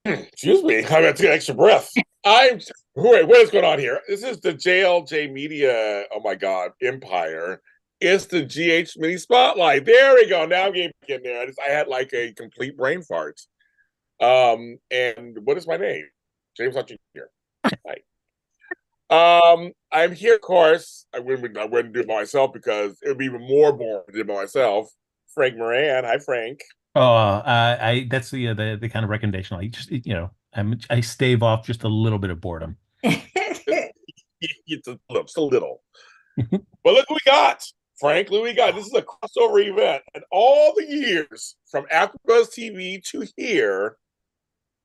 Excuse me, I got to take an extra breath. Wait, what is going on here? This is the JLJ Media, oh my God, empire. It's the GH Mini Spotlight. There we go. Now I'm getting in there. I had like a complete brain fart. And what is my name? James Lott Jr. Hi. I'm here, of course. I wouldn't do it by myself because it would be even more boring to do it by myself. Frank Moran. Hi, Frank. Oh, I that's the kind of recommendation I just I stave off just a little bit of boredom. It's a little. But look who we got, Frank. Look who we got. This is a crossover event. And all the years from AfterBuzz TV to here,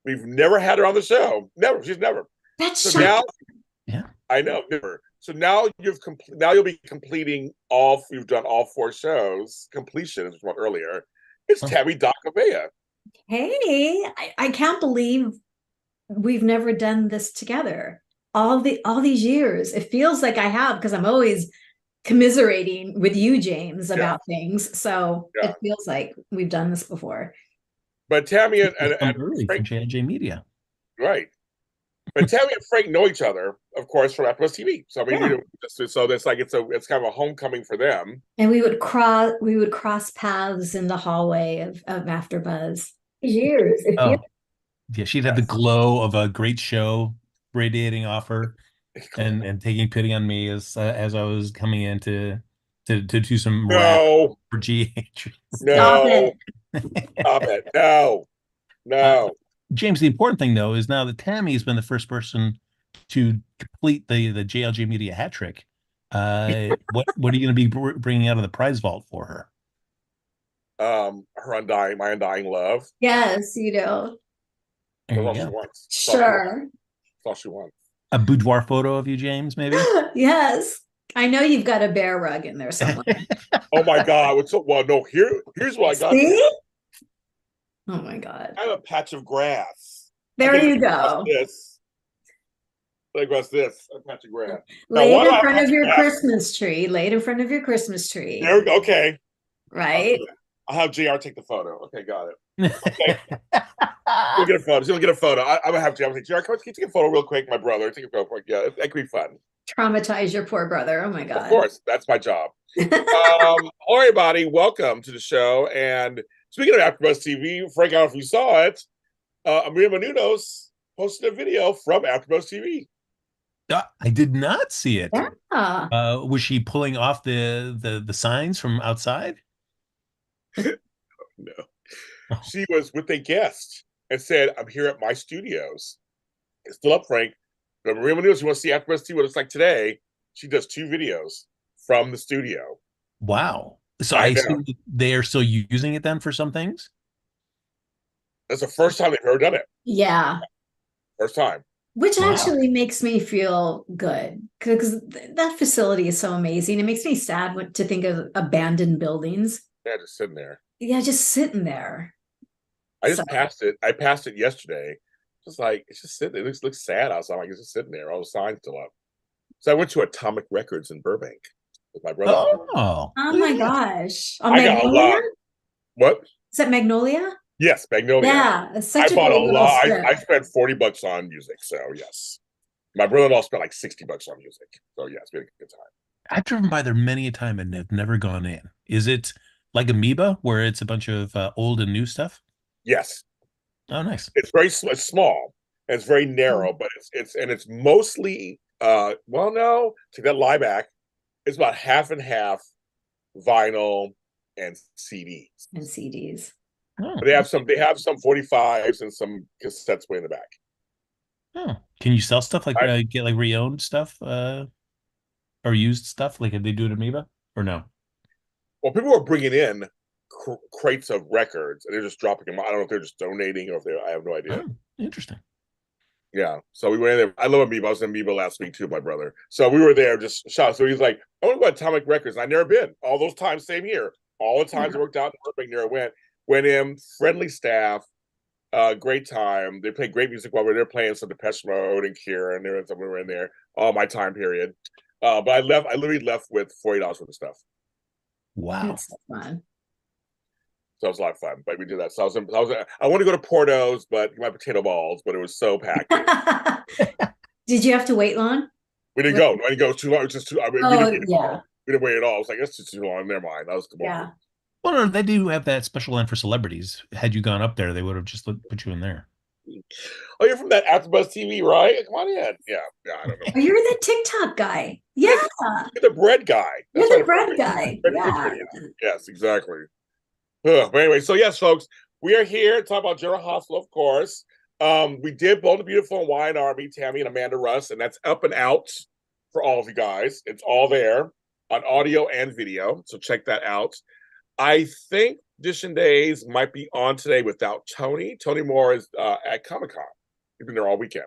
we've never had her on the show. Never. She's never. That's So now, shocking. Yeah. I know, never. So now you'll be completing all. You've done all 4 shows. Completion, as we talked earlier. It's Oh, Tami Goveia. Hey, I can't believe we've never done this together. All these years. It feels like I have because I'm always commiserating with you, James, Yeah, about things. So yeah. it feels like we've done this before. But Tami it's come and early from Frank, J&J Media. right? But Tami and Frank know each other, of course, from AfterBuzz TV. So I mean, Yeah. so it's kind of a homecoming for them. And we would cross paths in the hallway of AfterBuzz. Years. It feels Oh, yeah, she'd have the Yes. glow of a great show radiating off her and taking pity on me as I was coming in to do some rap No, for GH. stop no, it. stop it. No, Uh, no. James, the important thing though is now that Tammy's been the first person to complete the JLJ Media hat trick. What are you going to be bringing out of the prize vault for her? My undying love. Yes, you know. There That's you all she go. wants. That's all she wants. Sure. That's all she wants. A boudoir photo of you, James, maybe? Yes. I know you've got a bear rug in there somewhere. Oh my God. What's so well? No, here's what I got there. See? Oh my God. I have a patch of grass. I There can you across go. this. Across this, a patch of grass. Now, Lay why it do I in have a front patch of of your grass? Christmas tree. Lay it in front of your Christmas tree. There we go. Okay. I'll do Right? that. I'll have JR take the photo. Okay, got it. Okay. We'll get a photo. She's gonna get a photo. I'm gonna have JR say, JR, come on, take a photo real quick, my brother. Take a photo. Yeah, that could be fun. Traumatize your poor brother. Oh my Of God. course, that's my job. Hello, everybody. Welcome to the show. And speaking of AfterBuzz TV, Frank, I don't know if you saw it. Maria Menounos posted a video from AfterBuzz TV. I did not see it. Yeah. Was she pulling off the signs from outside? No, Oh, she was with a guest and said, "I'm here at my studios." It's still up, Frank. But Maria Menounos, you want to see AfterBuzz TV what it's like today? She does 2 videos from the studio. wow. So I I know. assume they are still using it then for some things? That's the first time they've ever done it. Yeah. First time. Which Wow. actually makes me feel good because that facility is so amazing. It makes me sad to think of abandoned buildings. Yeah, just sitting there. Yeah, just sitting there. I So just passed it. I passed it yesterday. Just like it's just sitting. It looks sad outside. Like it's just sitting there. All the signs still up. So I went to Atomic Records in Burbank with my brother-in-law. Oh, oh look my at that. gosh. On I got a Magnolia? lot. What? Is that Magnolia? Yes, Magnolia. Yeah, it's I such a bought a great little lot. strip. I spent $40 on music. So yes, my brother-in-law spent like $60 on music. So yes, we had a good time. I've driven by there many a time and have never gone in. Is it like Amoeba, where it's a bunch of old and new stuff? Yes, Oh, nice. it's it's small. And it's very narrow, but it's mostly well, no, take that lie back. It's about half and half vinyl and CDs. And CDs. Oh, But they have some 45s and some cassettes way in the back. oh. Can you sell stuff like I, get like re-owned stuff or used stuff like they do at Amoeba or no? well, people are bringing in crates of records and they're just dropping them. I don't know if they're just donating or if they I have no idea. Oh, interesting. Yeah. So we went in there. I love Amoeba. I was in Amoeba last week too, my brother. So we were there just shot. So he's like, I want to go to Atomic Records. I've never been. All those times, same here. All the times I worked out in Burbank, there I went in, friendly staff, great time. They played great music while we were there playing some Depeche Mode and Cure, and there was we were in there all my time period. But I literally left with $40 worth of stuff. Wow. That's so fun. So it was a lot of fun. But we did that. So I want to go to Porto's, but my potato balls, but it was so packed. Did you have to wait long? We didn't go. I didn't go too long. It was just too. I mean, we didn't yeah. We didn't wait at all. I was like, that's just too long. Never mind. That was the Yeah. Well, no, they do have that special line for celebrities. Had you gone up there, they would have just put you in there. Oh, you're from that AfterBuzz TV, right? Come on in. Yeah, I don't know. Oh, you're the TikTok guy. Yeah. You're the bread guy. You're the bread guy. Yeah. Yes, exactly. But anyway, so yes, folks, we are here to talk about General Hospital, of course. We did Bold and Beautiful and Wine Army, Tami and Amanda Russ, and that's up and out for all of you guys. It's all there on audio and video, so check that out. I think Edition Days might be on today without Tony. Tony Moore is at Comic-Con. He's been there all weekend.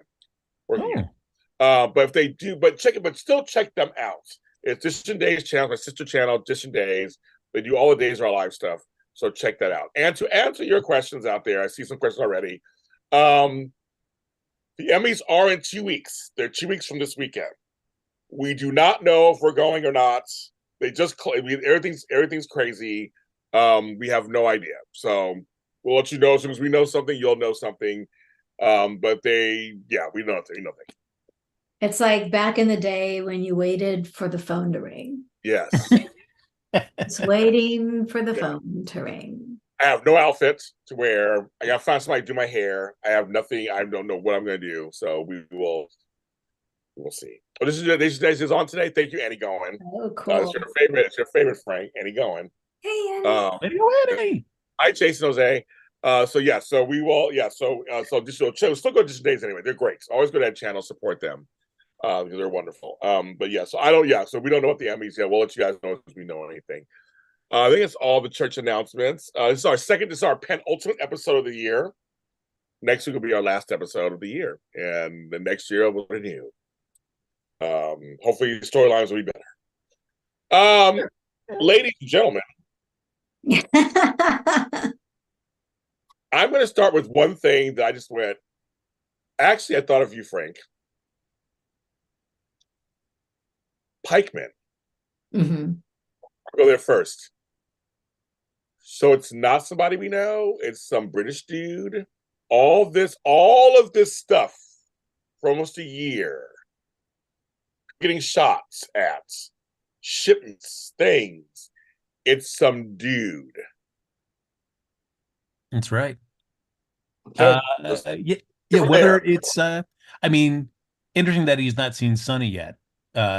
But if they do, but still check them out. It's Edition Days channel, my sister channel, Edition Days. They do all the Days of Our Lives stuff. So check that out. And to answer your questions out there, I see some questions already. The Emmys are in 2 weeks. They're 2 weeks from this weekend. We do not know if we're going or not. They just everything's crazy. We have no idea. So we'll let you know as soon as we know something. You'll know something. But we know nothing. It's like back in the day when you waited for the phone to ring. Yes. It's waiting for the phone to ring. I have no outfit to wear. I gotta find somebody to do my hair. I have nothing. I don't know what I'm gonna do. So we'll see. Oh, this is on today. Thank you, Annie Goen. Oh, cool. It's your favorite Frank, Annie Goen. Hey, Annie. Hi, Jason Jose. So we will. Just still go to Disney Days anyway. They're great. Always go to that channel, support them. Because they're wonderful. So we don't know what the Emmys yet. We'll let you guys know if we know anything. I think it's all the church announcements. This is our penultimate episode of the year. Next week will be our last episode of the year, and the next year will renew. Hopefully, storylines will be better. Ladies and gentlemen, I'm going to start with one thing that I just went. Actually, I thought of you, Frank. Pikeman. Mm-hmm. I'll go there first. So it's not somebody we know. It's some British dude. All of this stuff for almost a year. Getting shots at shipments, things. It's some dude. That's right. So, whether it's interesting that he's not seen Sonny yet.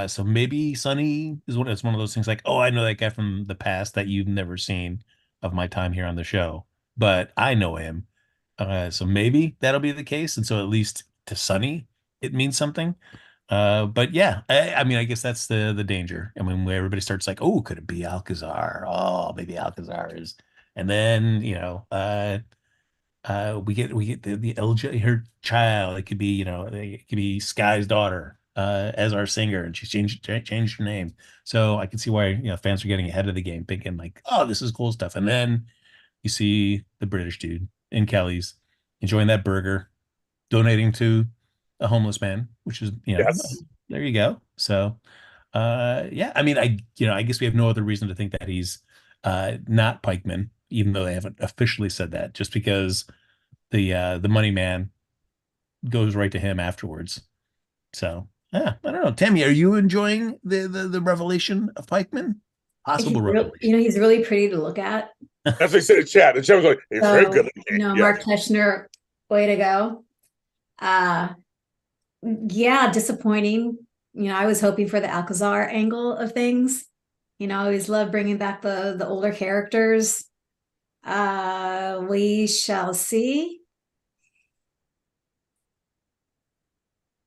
So maybe Sonny is one of those things like, oh, I know that guy from the past that you've never seen of my time here on the show, but I know him. So maybe that'll be the case. And so at least to Sonny, it means something. But yeah, I guess that's the danger. I mean, where everybody starts like, oh, could it be Alcazar? Oh, maybe Alcazar is. And then, we get the LJ, her child. It could be Sky's daughter as our singer, and she's changed her name. So I can see why fans are getting ahead of the game, thinking like, oh, this is cool stuff. And then you see the British dude in Kelly's enjoying that burger, donating to a homeless man, which is yes. There you go. So I guess we have no other reason to think that he's not Pikeman, even though they haven't officially said that, just because the money man goes right to him afterwards. So yeah, I don't know. Tami, are you enjoying the revelation of Pikeman? Possible revelation. He's really pretty to look at. That's what he said in chat. The chat was like, he's very good looking. Mark Teschner, way to go. Yeah, disappointing. I was hoping for the Alcazar angle of things. I always love bringing back the older characters. We shall see.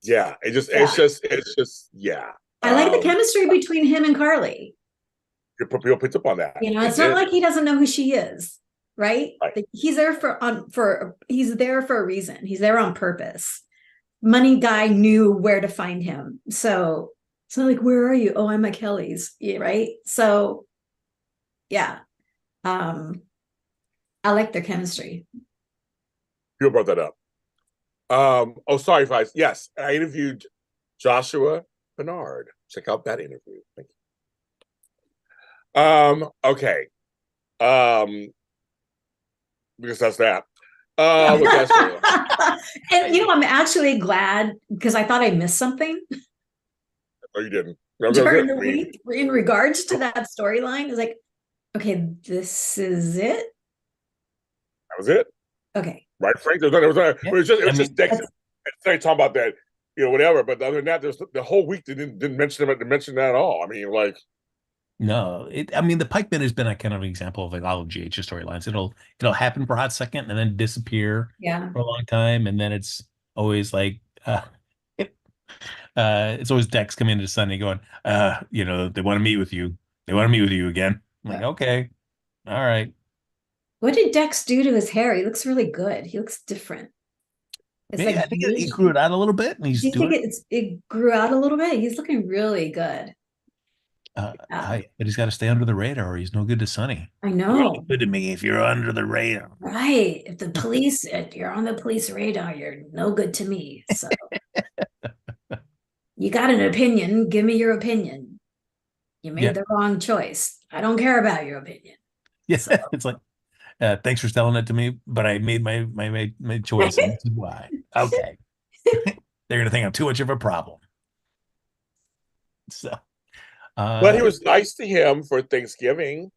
Yeah, it's just yeah. I like the chemistry between him and Carly. People picked up on that. It's not like he doesn't know who she is, right? He's there he's there for a reason. He's there on purpose. Money guy knew where to find him. So it's not like, where are you? Oh, I'm at Kelly's, right? So yeah. I like their chemistry. You brought that up. Sorry, guys. Yes, I interviewed Joshua Bernard. Check out that interview. Thank you. Okay. because that's that. With that storyline. And I'm actually glad because I thought I missed something No, you didn't. No, during the week in regards to that storyline. It's like, okay, this is it. That was it. Okay. Right, Frank? It was just Dexter. And talking about that, whatever. But other than that, there's the whole week they didn't mention that at all. I mean, like, no, the Pikeman has been a kind of an example of like all of GH's storylines. It'll happen for a hot second and then disappear for a long time, and then it's always like it's always Dex coming into Sunday going, they want to meet with you. They want to meet with you again. I'm like, okay, all right. What did Dex do to his hair? He looks really good. He looks different. It's I think he grew it out a little bit, and he's doing it grew out a little bit. He's looking really good. But he's got to stay under the radar, or he's no good to Sonny. I know. Good to me if you're under the radar. Right. If you're on the police radar, you're no good to me. So you got an opinion, give me your opinion. You made the wrong choice. I don't care about your opinion. Yes, so. It's like, thanks for telling it to me, but I made my choice, and this is why. Okay. They're gonna think I'm too much of a problem. So but he was nice to him for Thanksgiving.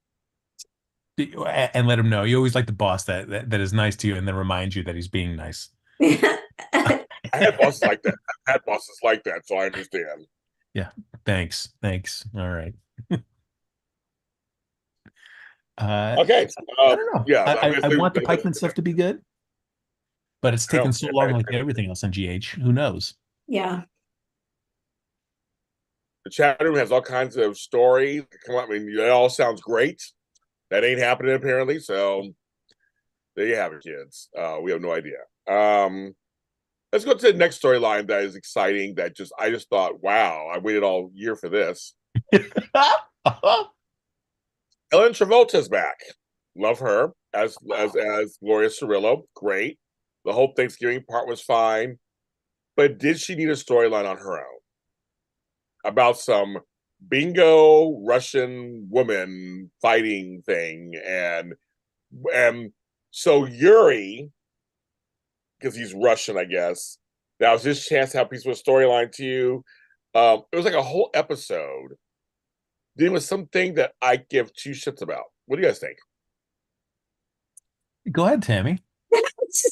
And let him know. You always like the boss that is nice to you and then reminds you that he's being nice. I had bosses like that. So I understand. Yeah. Thanks. All right. Okay. I don't know. Yeah. I want the Pikeman stuff to be good, but it's taken so long like everything else on GH. Who knows? Yeah. The chat room has all kinds of stories come up. I mean, it all sounds great. That ain't happening apparently. So there you have it, kids. We have no idea. Let's go to the next storyline that is exciting. I just thought, wow, I waited all year for this. Ellen Travolta's back. Love her as Gloria Cirillo. Great. The whole Thanksgiving part was fine. But did she need a storyline on her own? About some bingo Russian woman fighting thing. And so Yuri, because he's Russian, I guess, that was his chance to have a piece of a storyline to you. It was like a whole episode dealing with something that I give two shits about. What do you guys think? Go ahead, Tami.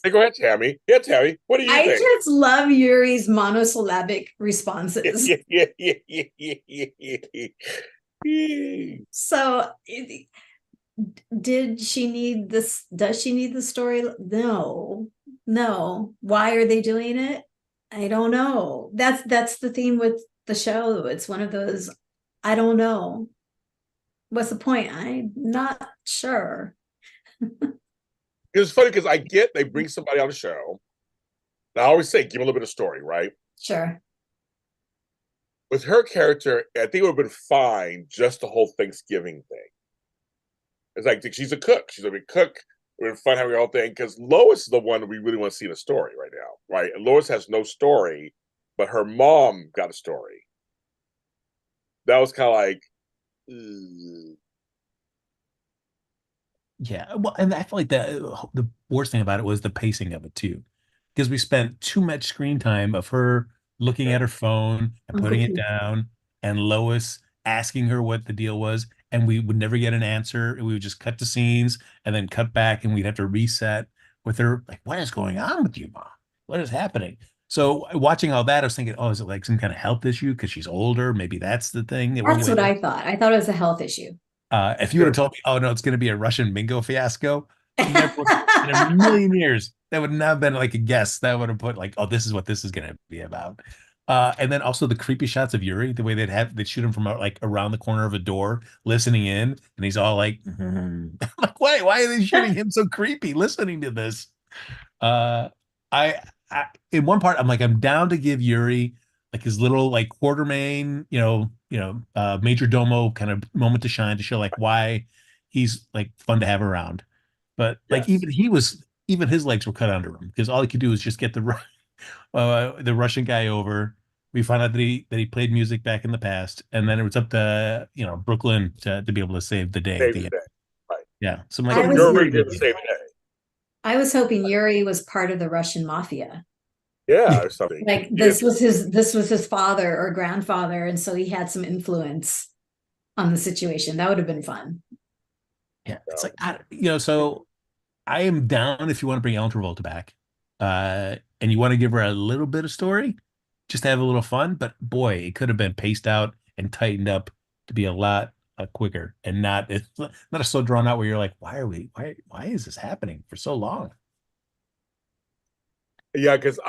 Hey, go ahead, Tami. Yeah, Tami. What do you think? I just love Yuri's monosyllabic responses. So, did she need this? Does she need the story? No. Why are they doing it? I don't know. That's the theme with the show. It's one of those, I don't know. What's the point? I'm not sure. It was funny because I get they bring somebody on the show. I always say, give them a little bit of story, right? Sure. With her character, I think it would have been fine, just the whole Thanksgiving thing. It's like, she's a cook. She's a big cook. It would have been fun having the whole thing, because Lois is the one we really want to see in a story right now, right? And Lois has no story, but her mom got a story. That was kind of like, ugh. Yeah, well, and I feel like the worst thing about it was the pacing of it too, because we spent too much screen time of her looking at her phone and putting it down, and Lois asking her what the deal was, and we would never get an answer. We would just cut to scenes and then cut back, and we'd have to reset with her. Like, what is going on with you, Mom? What is happening? So watching all that, I was thinking, oh, is it like some kind of health issue because she's older? Maybe that's the thing. That's what I thought. I thought it was a health issue. If you would have told me, oh no, it's going to be a Russian bingo fiasco, never, in a million years, that would not have been like a guess. That would have put like, oh, this is what this is going to be about. And then also the creepy shots of Yuri, the way they'd shoot him from like around the corner of a door, listening in, and he's all like, I'm like, wait, why are they shooting him so creepy? Listening to this, I in one part, I'm like, I'm down to give Yuri like his little like Quartermain, major domo kind of moment to shine to show like why he's like fun to have around. But like even his legs were cut under him because all he could do was just get the Russian guy over. We found out that he played music back in the past, and then it was up to Brooklyn to be able to save the day. Save the day. Right. Yeah. So Yuri didn't save the day. I was hoping Yuri was part of the Russian mafia. Yeah, or something. Like Yeah. this was his father or grandfather, and so he had some influence on the situation. That would have been fun. Yeah, it's like so I am down if you want to bring Ellen Travolta back, and you want to give her a little bit of story, just to have a little fun. But boy, it could have been paced out and tightened up to be a lot quicker, and it's not so drawn out where you're like, why is this happening for so long? Yeah, because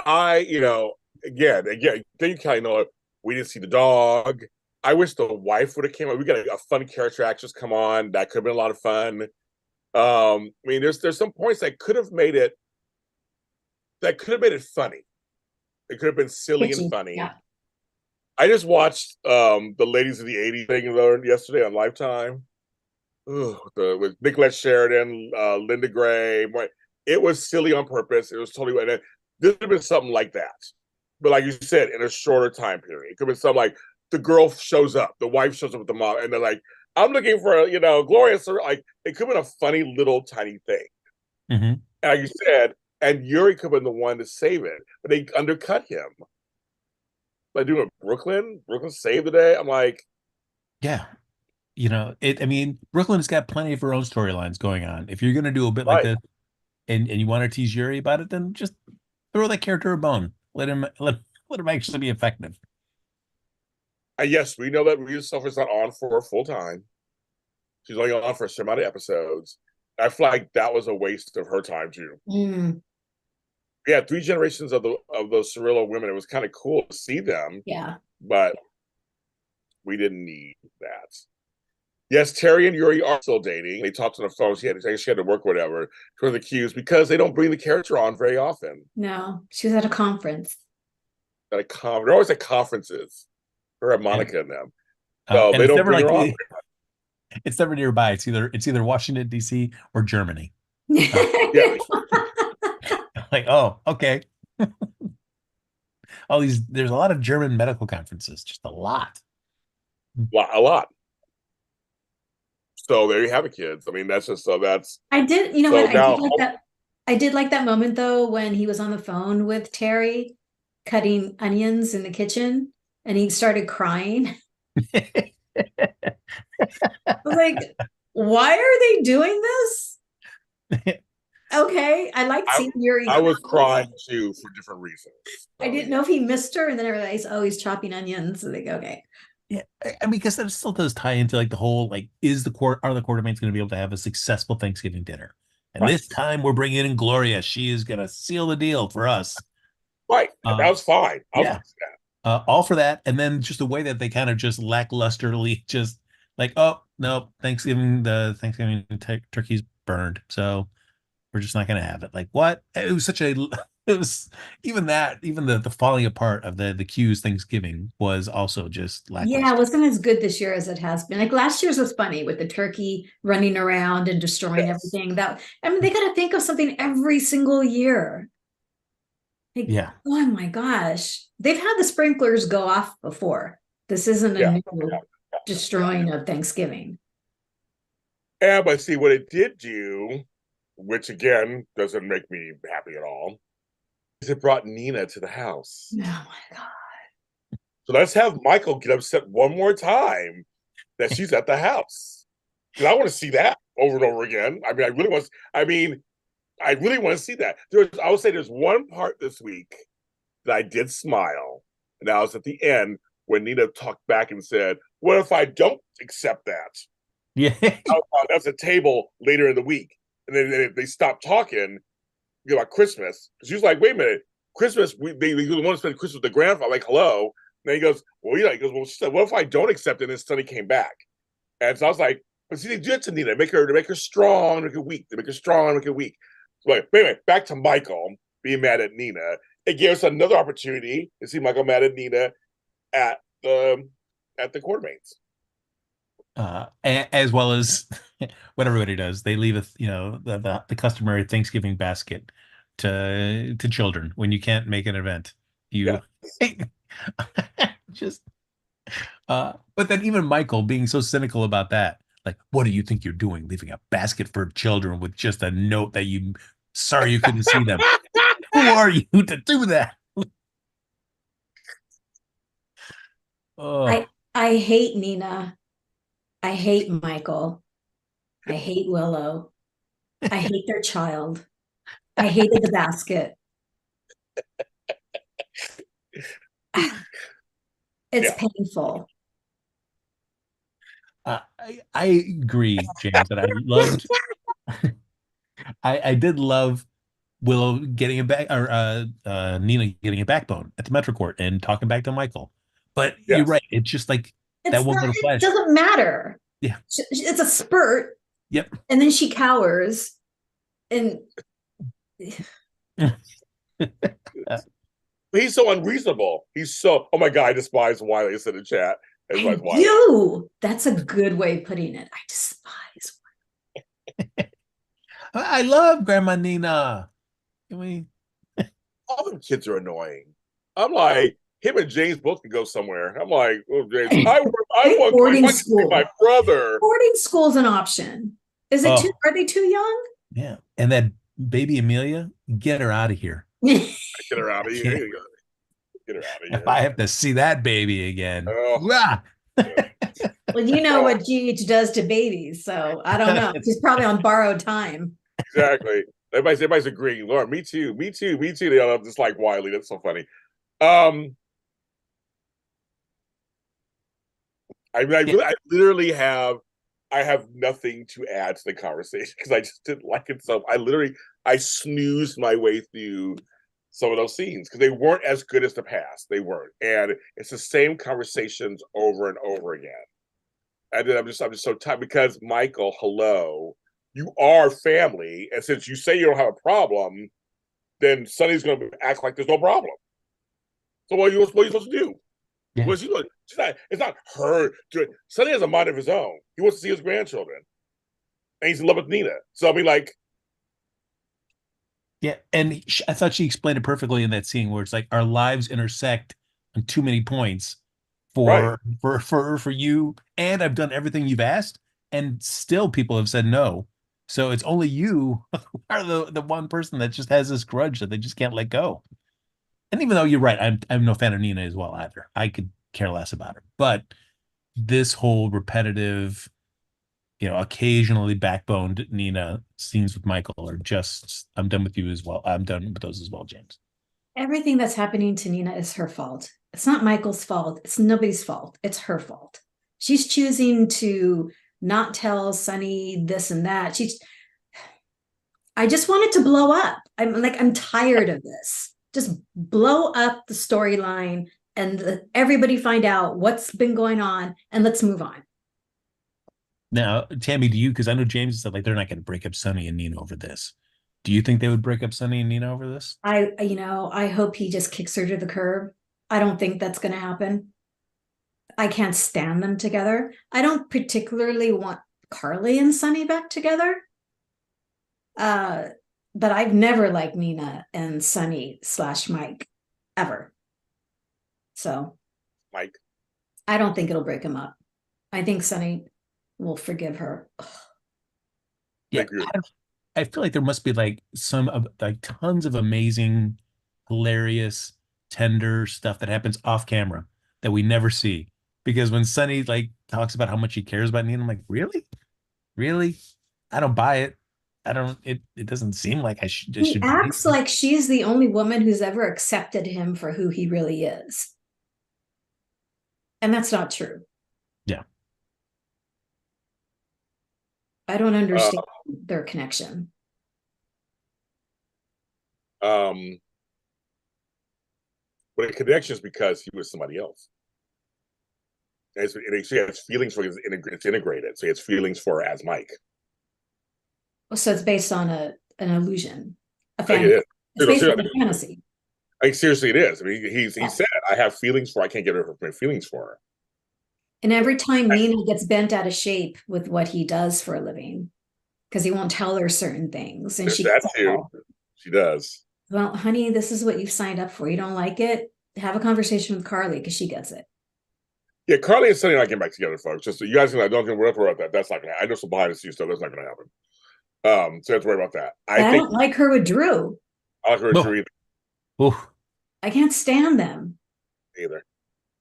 again, then you kind of know we didn't see the dog. I wish the wife would have came on. We got a fun character actress come on. That could have been a lot of fun. I mean, there's some points that could have made it funny. It could have been silly and funny. Yeah. I just watched the Ladies of the '80s thing yesterday on Lifetime. With Nicolette Sheridan, Linda Gray. It was silly on purpose. It was totally. And this would have been something like that, but like you said, in a shorter time period. It could have been something like the girl shows up, the wife shows up with the mom, and they're like, "I'm looking for Gloria." Like it could have been a funny little tiny thing. Mm-hmm. And like you said, and Yuri could have been the one to save it, but they undercut him. Like doing Brooklyn saved the day. I'm like, Yeah, I mean, Brooklyn's got plenty of her own storylines going on. If you're gonna do a bit like right. this, and you want to tease Yuri about it, then just throw that character a bone. Let him actually be effective. Yes, we know that Rita Sulphur's not on for full time. She's only on for a certain amount of episodes. I feel like that was a waste of her time too. We had 3 generations of those Cirillo women. It was kind of cool to see them. Yeah. But we didn't need that. Yes, Terry and Yuri are still dating. They talked on the phone. She had to work or whatever for the cues because they don't bring the character on very often. No, she was at a conference. They're always at conferences. Her and Monica and them. So they don't bring her on. It's never nearby. It's either Washington D.C. or Germany. Yeah. Like, oh, okay. There's a lot of German medical conferences, just a lot. A lot. So there you have it, kids. I mean, that's just that's. I did, I did like that moment though when he was on the phone with Terry, cutting onions in the kitchen, and he started crying. I was like, why are they doing this? Okay, I like seeing Yuri. I was crying too for different reasons. I didn't know if he missed her, and then I realized, oh, he's chopping onions. Like, okay. Yeah, I mean, because that still does tie into like the whole are the Quartermaines going to be able to have a successful Thanksgiving dinner? And this time we're bringing in Gloria. She is going to seal the deal for us. Right, that was fine. All for that, and then just the way that they kind of just lacklusterly just like, oh no, the Thanksgiving turkey's burned, so we're just not going to have it. Like what? It was even the falling apart of the Q's Thanksgiving was also just lackluster. Yeah, it wasn't as good this year as it has been. Like last year's was funny with the turkey running around and destroying everything. They got to think of something every single year. Like, yeah. Oh my gosh. They've had the sprinklers go off before. This isn't a new destroying of Thanksgiving. Yeah, but see what it did do, which again doesn't make me happy at all, is it brought Nina to the house. Oh my God. So let's have Michael get upset one more time that she's at the house. Because I want to see that over and over again. I really want to see that. I would say there's one part this week that I did smile, and that was at the end when Nina talked back and said, "What if I don't accept that?" Yeah, that's a table later in the week, and then they stopped talking about Christmas. She was like, "Wait a minute, Christmas? They want to spend Christmas with the grandfather." Like, hello. And then he goes, "Well, yeah." He goes, "Well," she said, "What if I don't accept it?" And then Sonny came back, and so I was like, "But see, they do it to Nina, make her strong, make her weak. They make her strong, make her weak." So like, wait a minute, back to Michael being mad at Nina. It gave us another opportunity to see Michael mad at Nina at the Quartermaines. As well as what everybody does, they leave the customary Thanksgiving basket to children when you can't make an event. But then even Michael being so cynical about that, like, what do you think you're doing, leaving a basket for children with just a note that you Sorry you couldn't see them. Who are you to do that? Oh, I hate Nina. I hate Michael. I hate Willow. I hate their child. I hated the basket. It's Yeah. painful. I agree, James, that I loved. I did love Willow getting a back or Nina getting a backbone at the Metro Court and talking back to Michael. But you're Yes. right. It's just like that one little It flash. doesn't matter. Yeah. It's a spurt. Yep. And then she cowers. And He's so unreasonable. He's so, oh my God, I despise Wiley. It's in the chat. I despise I Wiley. do. That's a good way of putting it. I despise. I love Grandma Nina. Can we? All them kids are annoying. I'm like, him and James both can go somewhere. I'm like, oh, James, I want boarding my school. My brother. Boarding school's an option. Is it too? Are they too young? Yeah. And that baby Amelia, get her out of here. Get her out of here. Get her out of here. If I have to see that baby again. Oh. Well, you know what GH does to babies, so I don't know. She's probably on borrowed time. Exactly. Everybody's agreeing. Laura, me too. They all just like Wiley. That's so funny. I literally have nothing to add to the conversation because I just didn't like it. So I snoozed my way through some of those scenes because they weren't as good as the past. They weren't, and it's the same conversations over and over again. And then I'm just so tired because Michael, hello, you are family, and since you say you don't have a problem, then Sonny's going to act like there's no problem. So what are you supposed to do? Yeah. What's she doing? It's not her doing. Sonny has a mind of his own. He wants to see his grandchildren, and he's in love with Nina. So I mean, like, yeah. And I thought she explained it perfectly in that scene where it's like our lives intersect on too many points for you, and I've done everything you've asked, and still people have said no. So it's only you who are the one person that just has this grudge that they just can't let go. And even though you're right, I'm no fan of Nina as well either. I could care less about her. But this whole repetitive, occasionally backboned Nina scenes with Michael are just, I'm done with you as well. I'm done with those as well, James. Everything that's happening to Nina is her fault. It's not Michael's fault. It's nobody's fault. It's her fault. She's choosing to not tell Sonny this and that. I just want it to blow up. I'm tired of this. Just blow up the storyline and everybody find out what's been going on and let's move on. Now, Tami, do you, because I know James said like they're not going to break up Sonny and Nina over this. Do you think they would break up Sonny and Nina over this? I hope he just kicks her to the curb. I don't think that's going to happen. I can't stand them together. I don't particularly want Carly and Sonny back together. But I've never liked Nina and Sonny / Mike ever. So Mike, I don't think it'll break him up. I think Sonny will forgive her. Yeah, I feel like there must be like tons of amazing, hilarious, tender stuff that happens off camera that we never see. Because when Sonny like talks about how much he cares about Nina, I'm like, really? I don't buy it. It doesn't seem like I should. He acts like she's the only woman who's ever accepted him for who he really is. And that's not true. Yeah. I don't understand their connection. But the connection is because he was somebody else. And she has feelings for it's integrated. So he has feelings for her as Mike. So it's based on an illusion, a fantasy. It's based on a fantasy. I think seriously it is. I mean, he said, I have feelings for her. I can't get her feelings for her. And every time Nina gets bent out of shape with what he does for a living, because he won't tell her certain things. And she does. Well, honey, this is what you've signed up for. You don't like it? Have a conversation with Carly because she gets it. Yeah, Carly and Sonny are not getting back together, folks. Just so you guys don't get worried about that. That's not gonna happen. I know some behind the scenes stuff. That's not gonna happen. So let's worry about that. But I don't like her with Drew. I like her with Drew Oof. I can't stand them. either.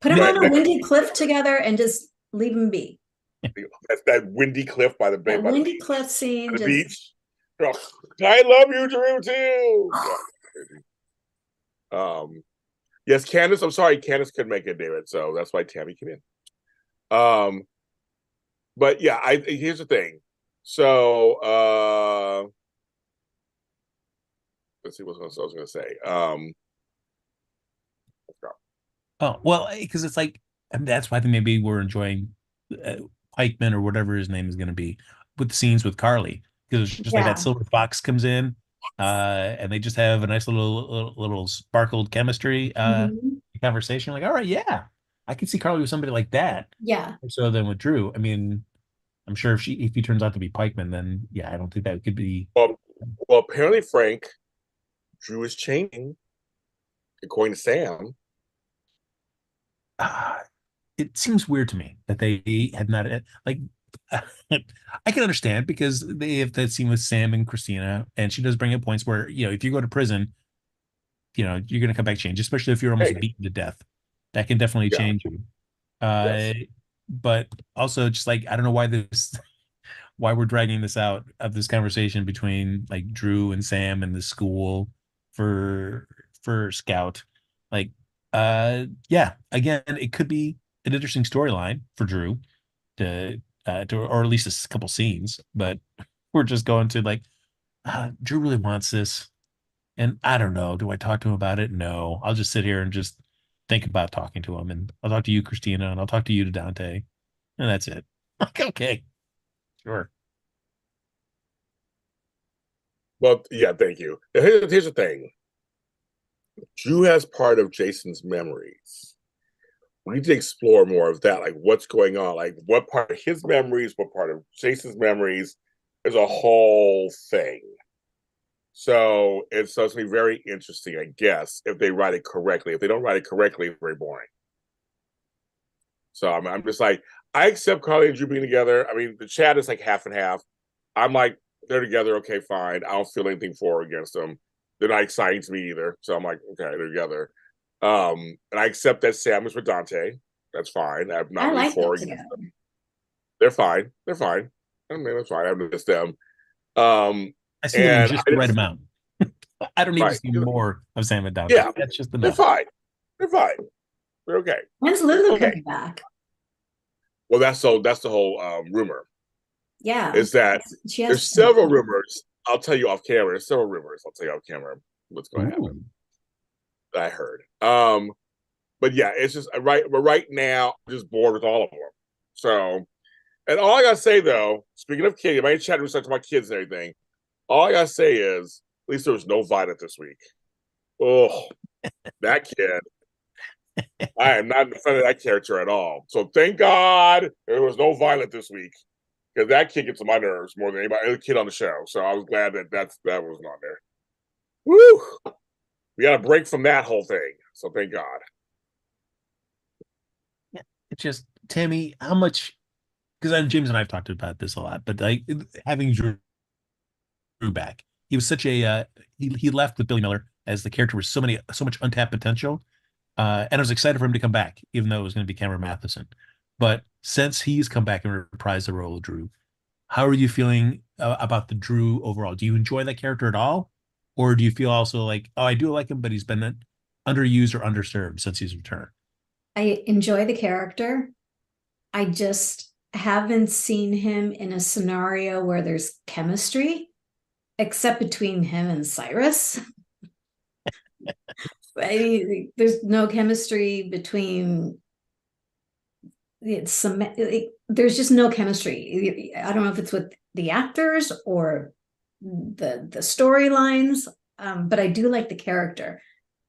Put them on a windy cliff together and just leave them be. That's that windy cliff by the bay. That windy cliff scene. The beach. Oh, I love you, Drew, too. Yes, Candace. I'm sorry, Candace couldn't make it, David. So that's why Tami came in. But yeah, here's the thing. So let's see what else I was going to say. Oh well, because it's like, and that's why I think maybe we're enjoying Pikeman or whatever his name is going to be with the scenes with Carly, because it's just like that silver fox comes in, and they just have a nice little sparkled chemistry conversation. Like, all right, yeah, I can see Carly with somebody like that. Yeah. So then with Drew, I mean, I'm sure if he turns out to be Pikeman, then yeah, I don't think that could be. Well, apparently, Frank, Drew is changing, according to Sam. It seems weird to me that they had not like. I can understand because they have that scene with Sam and Christina, and she does bring up points where, you know, if you go to prison, you know, you're going to come back changed, especially if you're almost beaten to death. That can definitely change you. But also just like, I don't know why we're dragging this out of this conversation between like Drew and Sam and the school for Scout. Like, yeah, again, it could be an interesting storyline for Drew to or at least a couple scenes, but we're just going to like, Drew really wants this, and I don't know, do I talk to him about it? No, I'll just sit here and just think about talking to him, and I'll talk to you, Christina, and I'll talk to you, to Dante, and that's it. Like, okay, sure. Well, yeah, thank you. Here's the thing. Drew has part of Jason's memories. We need to explore more of that, like what's going on, like what part of his memories, what part of Jason's memories. There's a whole thing. So it's going to be very interesting, I guess, if they write it correctly. If they don't write it correctly, it's very boring. So I'm just like, I accept Carly and Drew being together. I mean, the chat is like half and half. I'm like, they're together, okay, fine. I don't feel anything for or against them. They're not exciting to me either. So I'm like, okay, they're together. And I accept that Sam is with Dante. That's fine. I'm not really for or against them. They're fine. They're fine. I mean, that's fine. I miss them. I see them in just the right amount. I don't need to see more of Sam and Dante. Yeah, that's just enough. They're fine. They're fine. They're okay. When's Lulu coming back? Well, that's the whole rumor. Yeah, is that there's several rumors. I'll tell you off camera. There's several rumors. I'll tell you off camera what's going to happen. That I heard. But yeah, it's just right now, I'm just bored with all of them. So, and all I gotta say though, speaking of kids, I ain't chatting with my kids and everything. All I gotta say is, at least there was no Violet this week. Oh, that kid. I am not in front of that character at all. So thank God there was no Violet this week, because that kid gets on my nerves more than any kid on the show. So I was glad that was not there. Woo! We got a break from that whole thing. So thank God. Yeah, it's just, Tami, how much? Because James and I have talked about this a lot, but like having Drew back, he was such a he left with Billy Miller as the character with so much untapped potential. And I was excited for him to come back, even though it was going to be Cameron Matheson. But since he's come back and reprised the role of Drew, how are you feeling about the Drew overall? Do you enjoy that character at all? Or do you feel also like, oh, I do like him, but he's been underused or underserved since he's returned? I enjoy the character. I just haven't seen him in a scenario where there's chemistry, except between him and Cyrus. I mean, there's no chemistry between there's just no chemistry. I don't know if it's with the actors or the storylines, but I do like the character.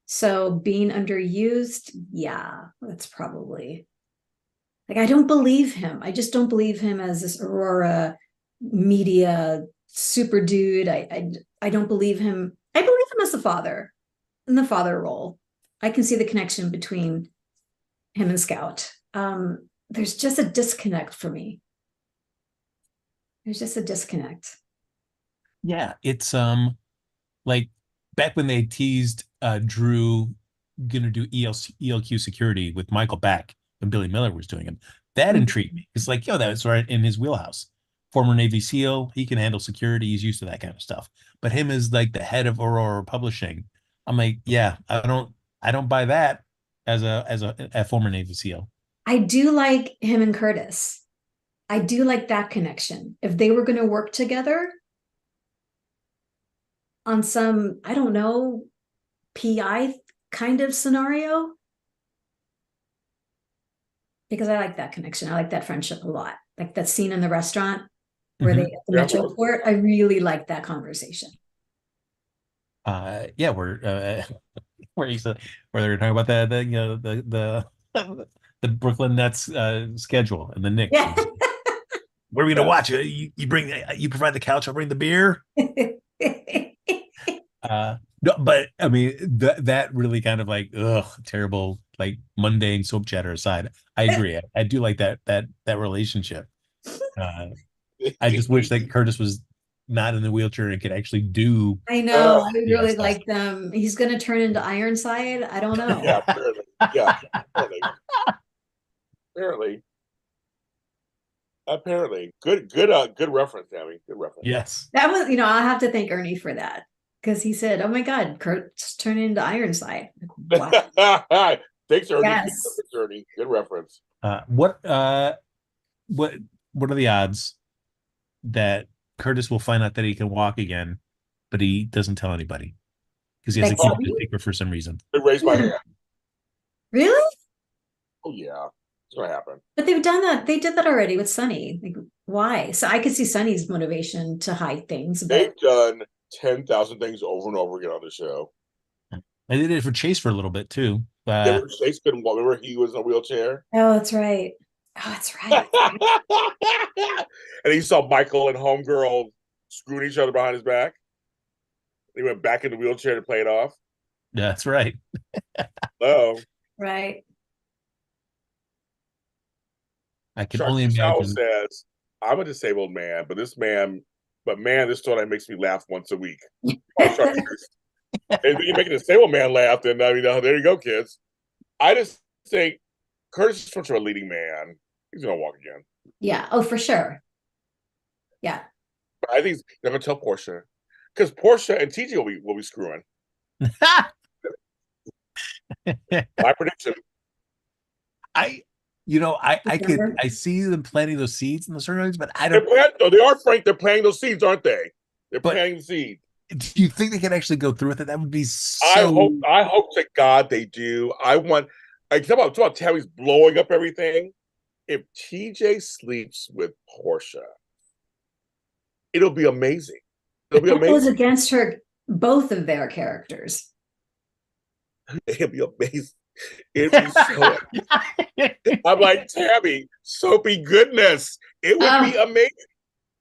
So being underused, yeah, that's probably, like, I don't believe him. I just don't believe him as this Aurora media super dude. I don't believe him. I believe him as the father, in the father role. I can see the connection between him and Scout. There's just a disconnect for me. There's just a disconnect. Yeah, it's like back when they teased Drew gonna do ELQ security with Michael Beck when Billy Miller was doing it. That intrigued me. It's like, yo, that's right in his wheelhouse. Former Navy SEAL, he can handle security. He's used to that kind of stuff. But him as like the head of Aurora Publishing, I'm like, yeah, I don't buy that as a former Navy SEAL. I do like him and Curtis. I do like that connection. If they were going to work together on some, I don't know, PI kind of scenario, because I like that connection. I like that friendship a lot. Like that scene in the restaurant where they Mhm. at the Metroport. I really like that conversation. Yeah, where you said where they're talking about the the Brooklyn Nets schedule and the Knicks. Yeah. Where are we gonna watch it? You bring you provide the couch, I'll bring the beer. No, but I mean that really kind of like terrible like mundane soap chatter aside. I agree. I do like that relationship. Uh, I just wish that Curtis was not in the wheelchair and could actually do I know. I would yeah really stuff. like them. He's going to turn into Ironside. I don't know. Yeah, apparently. Yeah, apparently. Apparently. Apparently. Good reference, Tami. Good reference. Yes. That was, I'll have to thank Ernie for that because he said, "Oh my God, Kurt's turning into Ironside." Wow. Thanks, Ernie. Yes. Thanks, Ernie. Good reference. What what are the odds that Curtis will find out that he can walk again, but he doesn't tell anybody because he has to Like keep it a Sunny? secret for some reason? I raised my hand. Really? Oh yeah, it's gonna happen. But they've done that. They did that already with Sunny. Like, why? So I could see Sunny's motivation to hide things, but They've done 10,000 things over and over again on the show. I did it for Chase for a little bit too. Yeah, remember Chase couldn't walk. Remember he was in a wheelchair. oh, that's right. Oh, that's right. And he saw Michael and Homegirl screwing each other behind his back. He went back in the wheelchair to play it off. That's right. Oh, Right. I can only Sharky Shower imagine. says, "I'm a disabled man, but man, this story makes me laugh once a week." Oh, Sharky, and you make a disabled man laugh, then I mean, there you go, kids. I just think Curtis is such a leading man. He's gonna walk again. Yeah. Oh, for sure. Yeah. But I think they're gonna tell Portia because Portia and TJ will be screwing. My prediction. I see them planting those seeds in the surroundings, but I They're don't. they are Frank. They're planting those seeds, aren't they? They're But planting the seeds. do you think they can actually go through with it? That would be so. I hope to God they do. I want. I talk about Tammy's blowing up everything. If TJ sleeps with Portia, it'll be amazing. It'll be That goes amazing. against her, both of their characters. It'll be amazing. It'd be so. I'm like Tammy, soapy goodness. It would be amazing.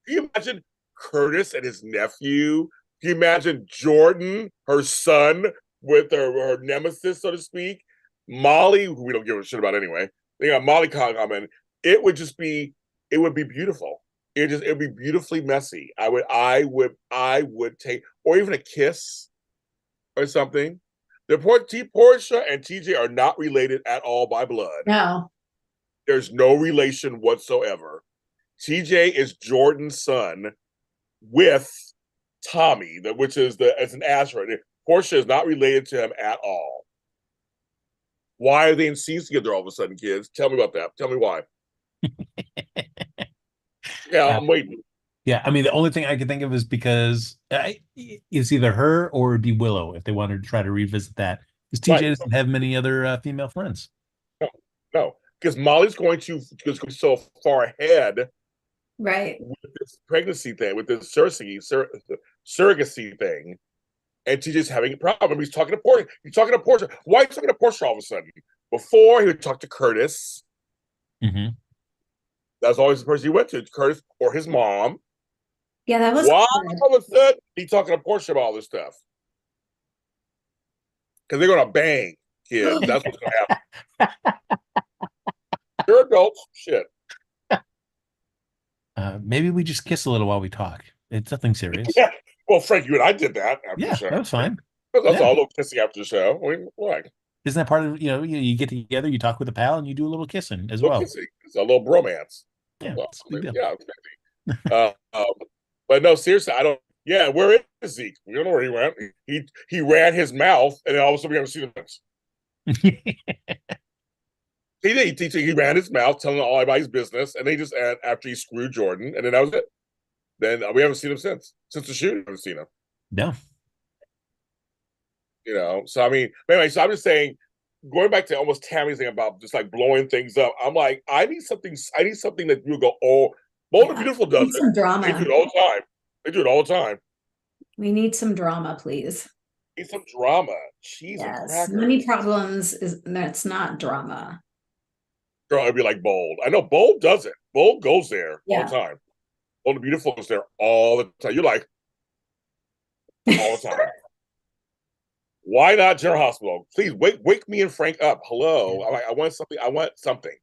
Can you imagine Curtis and his nephew? Can you imagine Jordan, her son, with her nemesis, so to speak? Molly, who we don't give a shit about anyway. They got Molly coming. It would be beautiful. It'd be beautifully messy. I would take, or even a kiss or something. Portia and TJ are not related at all by blood. No. There's no relation whatsoever. TJ is Jordan's son with Tami, which is as an asteroid. Portia is not related to him at all. Why are they in scenes together all of a sudden, kids? Tell me about that. Tell me why. Yeah, I'm waiting. Yeah, I mean, the only thing I can think of is because it's either her or it'd be Willow if they wanted to try to revisit that. Because TJ doesn't have many other female friends. No, because Molly's going to go so far ahead, right, with this pregnancy thing, with this surrogacy thing, and TJ's having a problem. He's talking to Portia. Why are you talking to Portia all of a sudden? Before he would talk to Curtis. Mm-hmm. That's always the person he went to, Curtis or his mom. Yeah, that was. Why all of a sudden he's talking to Portia about all this stuff? Because they're gonna bang, kids. That's what's gonna happen. You're adults. Shit. Maybe we just kiss a little while we talk. It's nothing serious. Yeah. Well, Frank, you and I did that after the Yeah, show. that was fine. That's Yeah. all a little kissing after the show. I mean, what? Isn't that part of, you get together, you talk with a pal, and you do a little kissing as A little well. kissing. It's a little bromance. Yeah, Well, it's a big deal. yeah, it's crazy. But no, seriously, I don't. Yeah, where is Zeke? We don't know where he went. He ran his mouth, and then all of a sudden we haven't seen him. He did. He ran his mouth, telling all about his business, and they just after he screwed Jordan, and then that was it. Then we haven't seen him since the shoot. We haven't seen him. No. So I mean, anyway, so I'm just saying, going back to almost Tammy's thing about just like blowing things up. I'm like, I need something that you go, oh, Bold and Beautiful does it. Some drama. They do it all the time. They do it all the time. We need some drama, please. Need some drama. Cheese and Yes, crackers. Money Problems that's not drama. Girl, it'd be like Bold. I know Bold does it. Bold goes there all the time. Bold and Beautiful goes there all the time. You're like, all the time. Why not General Hospital? Please wake me and Frank up. Hello. I want something. I want something.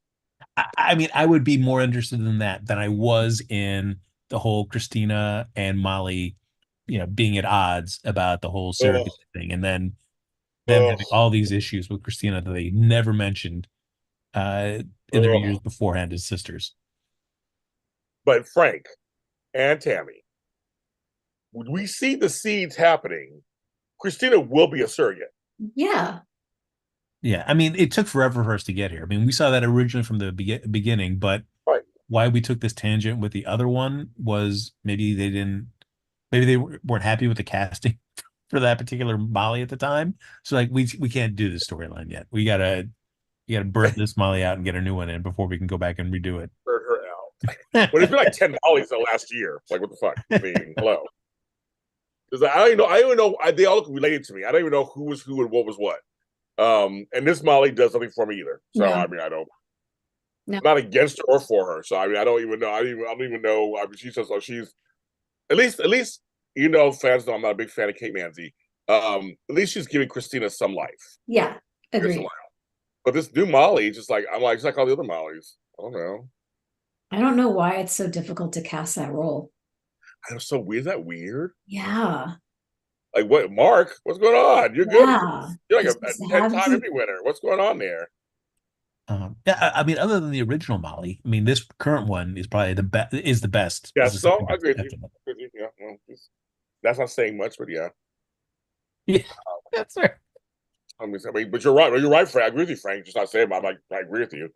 I mean, I would be more interested in that than I was in the whole Christina and Molly, being at odds about the whole surrogate thing, and then them having all these issues with Christina that they never mentioned in their years beforehand as sisters. But Frank and Tami, when we see the seeds happening, Christina will be a surrogate. Yeah. Yeah. I mean, it took forever for us to get here. I mean, we saw that originally from the beginning, but why we took this tangent with the other one was maybe they weren't happy with the casting for that particular Molly at the time. So like, we can't do this storyline yet. You gotta birth this Molly out and get a new one in before we can go back and redo it. Birth her out. But it's been like 10 Mollys the last year. Like, what the fuck? I mean, hello. Because I don't even know. They all look related to me. I don't even know who was who and what was what. And this Molly does something for me either. So I mean, I don't. No. I'm not against her or for her. So I mean, I don't even know. I don't even know. I mean, she's just she's at least fans know I'm not a big fan of Kate Manzi. At least she's giving Christina some life. Yeah, agreed. But this new Molly, just like all the other Mollys. I don't know. I don't know why it's so difficult to cast that role. I know, so weird. Is that weird? Yeah. Like what, Mark? What's going on? You're good. You're like a 10-time Emmy winner. What's going on there? Yeah, I mean, other than the original Molly, I mean, this current one is probably the best. Is the best. Yeah, so I agree with you. Yeah, well, that's not saying much, but yeah. Yeah, that's right. I mean, but you're right. You're right, Frank. I agree with you, Frank. Just not saying, but I agree with you.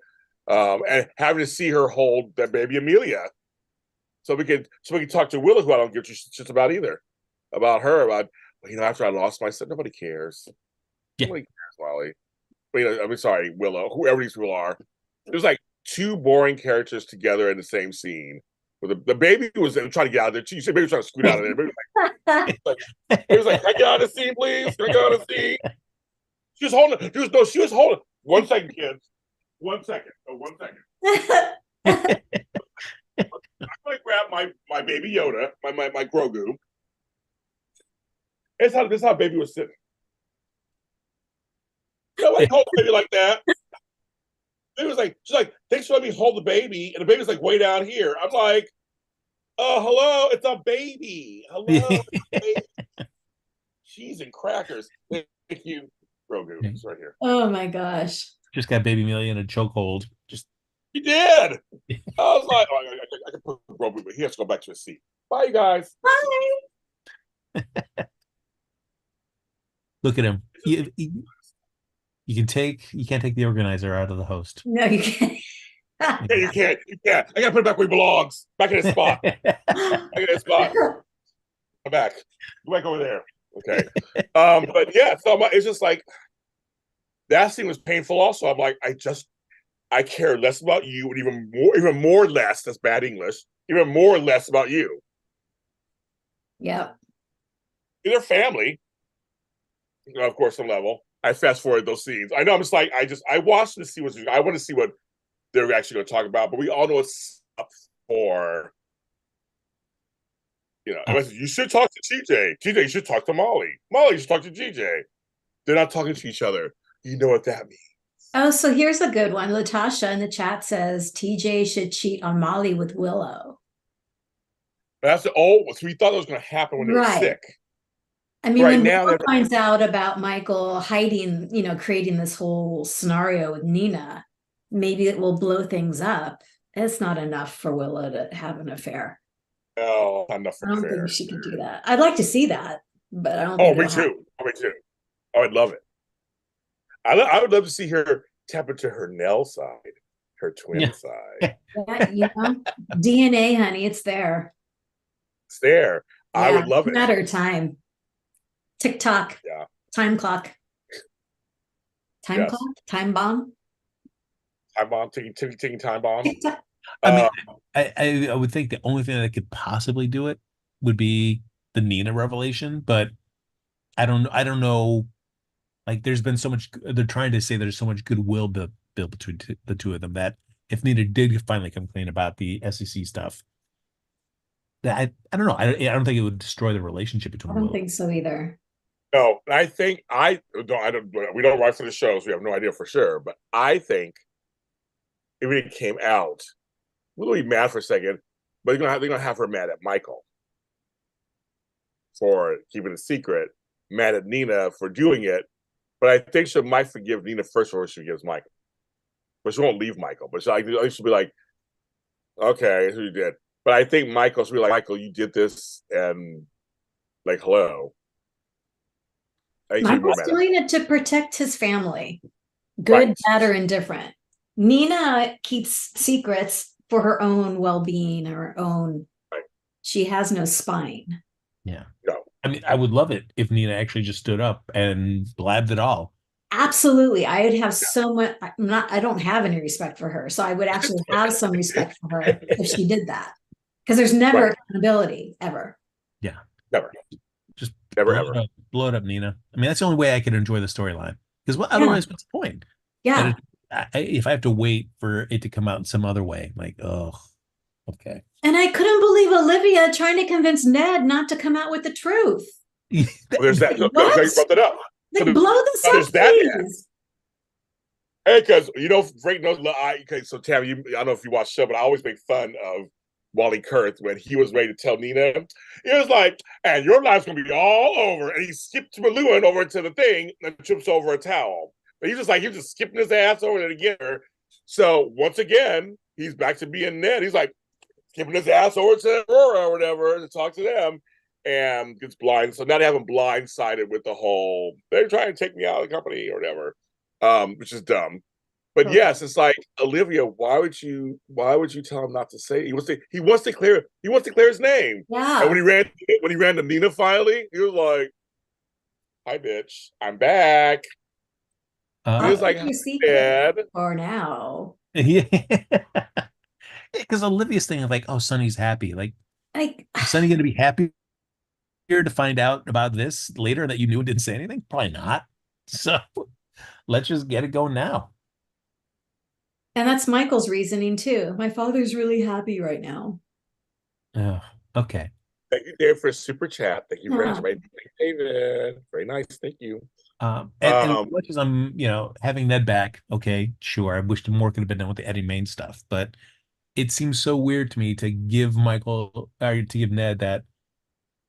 And having to see her hold that baby Amelia, so we can talk to Willow, who I don't give shit about either, about her, about after I lost my son, nobody cares. Yeah. Nobody cares, Molly. But, I mean, sorry, Willow, whoever these people are. There's like two boring characters together in the same scene. The baby was trying to get out of there. You said baby was trying to scoot out of there. Baby was like, can I get out of the scene, please? Can I get out of the scene? She was holding. She was holding. 1 second, kids. 1 second. Oh, 1 second. I'm going to grab my baby Yoda, my Grogu. This is how baby was sitting. Nobody hold the baby like that. She's like, thanks for letting me hold the baby. And the baby's like way down here. I'm like, oh, hello, it's a baby. Hello, it's a baby. Cheese and crackers. Thank you, Grogu. It's right here. Oh my gosh. Just got baby Amelia in a chokehold. He did. I was like, I can put Grogu, but he has to go back to his seat. Bye, guys. Bye. Look at him. You can't take the organizer out of the host. No, you can't. Yeah, you can't. I gotta put it back where it belongs. Back in his spot. Back in his spot. Come back. Go back over there. Okay. But yeah, so it's just like that scene was painful also. I'm like, I care less about you, and even more less, that's bad English, even more less about you. Yep. They're family. Of course, some level. I fast forward those scenes. I know. I'm just like, I watched to see I want to see what they're actually going to talk about, but we all know it's up for. You should talk to GJ. GJ, you should talk to Molly. Molly, you should talk to GJ. They're not talking to each other. You know what that means. Oh, so here's a good one. Latasha in the chat says TJ should cheat on Molly with Willow. That's the old. So we thought it was going to happen when they were Right. sick. I mean, Right when now, Lott finds out about Michael hiding, creating this whole scenario with Nina, maybe it will blow things up. It's not enough for Willow to have an affair. no, not enough I don't affair. think she can do that. I'd like to see that, but I don't Oh, think me it'll happen. too. Oh, me too. Oh, I'd love it. I would love to see her tap into her Nell side, her twin side. Yeah, DNA, honey, it's there. It's there. I Yeah, would love it. matter of time. TikTok. Yeah. Time clock. Time Yes. clock. Time bomb. Time bomb, ticking time bomb. TikTok. I mean, I would think the only thing that could possibly do it would be the Nina revelation, but I don't know. Like, there's been so much. They're trying to say there's so much goodwill built between the two of them that if Nina did finally come clean about the SEC stuff, that I don't know. I don't think it would destroy the relationship I between don't Will. think so either. No, I think I don't. We don't write for the shows. We have no idea for sure. But I think if it came out, we'll be mad for a second. But they're gonna have her mad at Michael for keeping it secret, mad at Nina for doing it. But I think she might forgive Nina first before she forgives Michael. But she won't leave Michael. But she'll be like, okay, who you did. But I think Michael should be like, Michael, you did this, and like, hello. Michael's doing it to protect his family, good, bad, or indifferent. Nina keeps secrets for her own well-being, her own. Right. She has no spine. Yeah. No. I mean, I would love it if Nina actually just stood up and blabbed it all. Absolutely. I would have so much. I don't have any respect for her. So I would actually have some respect for her if she did that. Because there's never accountability, ever. Yeah. Never. Just never, ever. Blow it up, Nina. I mean, that's the only way I can enjoy the storyline. Because otherwise, what's the point? Yeah. If I have to wait for it to come out in some other way, like, oh, okay. And I couldn't believe Olivia trying to convince Ned not to come out with the truth. Well, there's that. You brought that up. Like, so blow this up, please. Hey, because Frank knows. Okay, so Tami, I don't know if you watch the show, but I always make fun of Wally Kurth when he was ready to tell Nina. He was like, "And your life's gonna be all over," and he skipped Malouin over to the thing and trips over a towel. But he's just skipping his ass over there to get her. So once again, he's back to being Ned. He's like skipping his ass over to Aurora or whatever to talk to them. And gets blind. So now they have him blindsided with the whole, they're trying to take me out of the company or whatever, which is dumb. But yes, it's like, Olivia, why would you tell him not to say it? He wants to clear his name. Yeah. And when he ran to Nina finally, he was like, "Hi, bitch, I'm back." He was like, "Dad." For now. Yeah. Because Olivia's thinking like, "Oh, Sonny's happy." Like is Sonny going to be happy to find out about this later that you knew and didn't say anything? Probably not. So let's just get it going now. And that's Michael's reasoning too. My father's really happy right now. Oh, okay. Thank you, Dave, for a super chat. Thank you very much, David. Very nice. Thank you. And as much as I'm, having Ned back, okay, sure. I wish more could have been done with the Eddie Main stuff, but it seems so weird to me to give Ned that.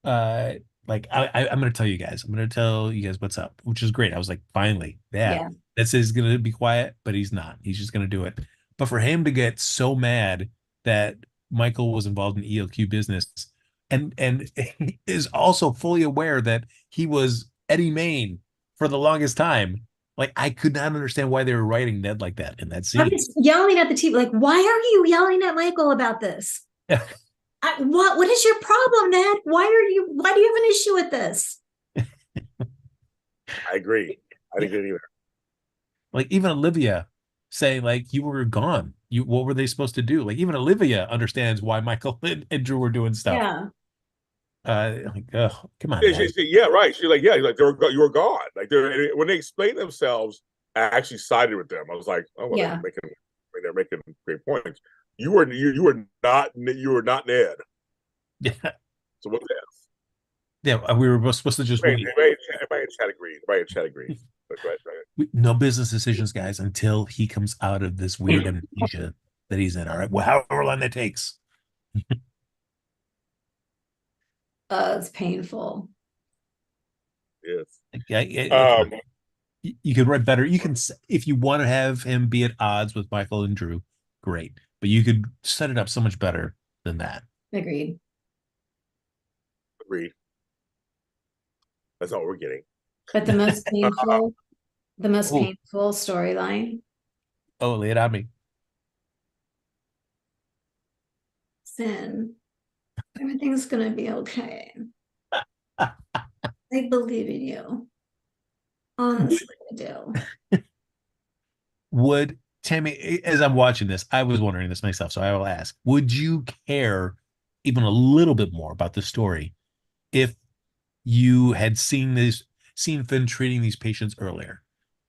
I'm going to tell you guys. I'm going to tell you guys what's up, which is great. I was like, finally, yeah. That says he's going to be quiet, but he's not. He's just going to do it. But for him to get so mad that Michael was involved in ELQ business and is also fully aware that he was Eddie Main for the longest time. Like, I could not understand why they were writing Ned like that in that scene. I was yelling at the TV, like, why are you yelling at Michael about this? What is your problem, Ned? Why do you have an issue with this? I agree. I didn't get it either. Like, even Olivia saying, like, you were gone. What were they supposed to do? Like, even Olivia understands why Michael and Drew were doing stuff. Yeah. Come on. Yeah, right. She's like, you were gone. Like, when they explained themselves, I actually sided with them. I was like, oh, well, they're making great points. You were not Ned. Yeah. So what the F? Yeah, we were supposed to just wait. Everybody in chat agreed. Right. No business decisions, guys, until he comes out of this weird amnesia that he's in. All right, well, however long that takes. It's painful. Yes. You could write better. You can, if you want to have him be at odds with Michael and Drew, great. But you could set it up so much better than that. Agreed. That's all we're getting. But the most painful storyline. Oh, lay it on me. Finn, everything's gonna be okay. I believe in you. Honestly, I do. Would Tami, as I'm watching this, I was wondering this myself, so I will ask: would you care even a little bit more about the story if you had seen Finn treating these patients earlier,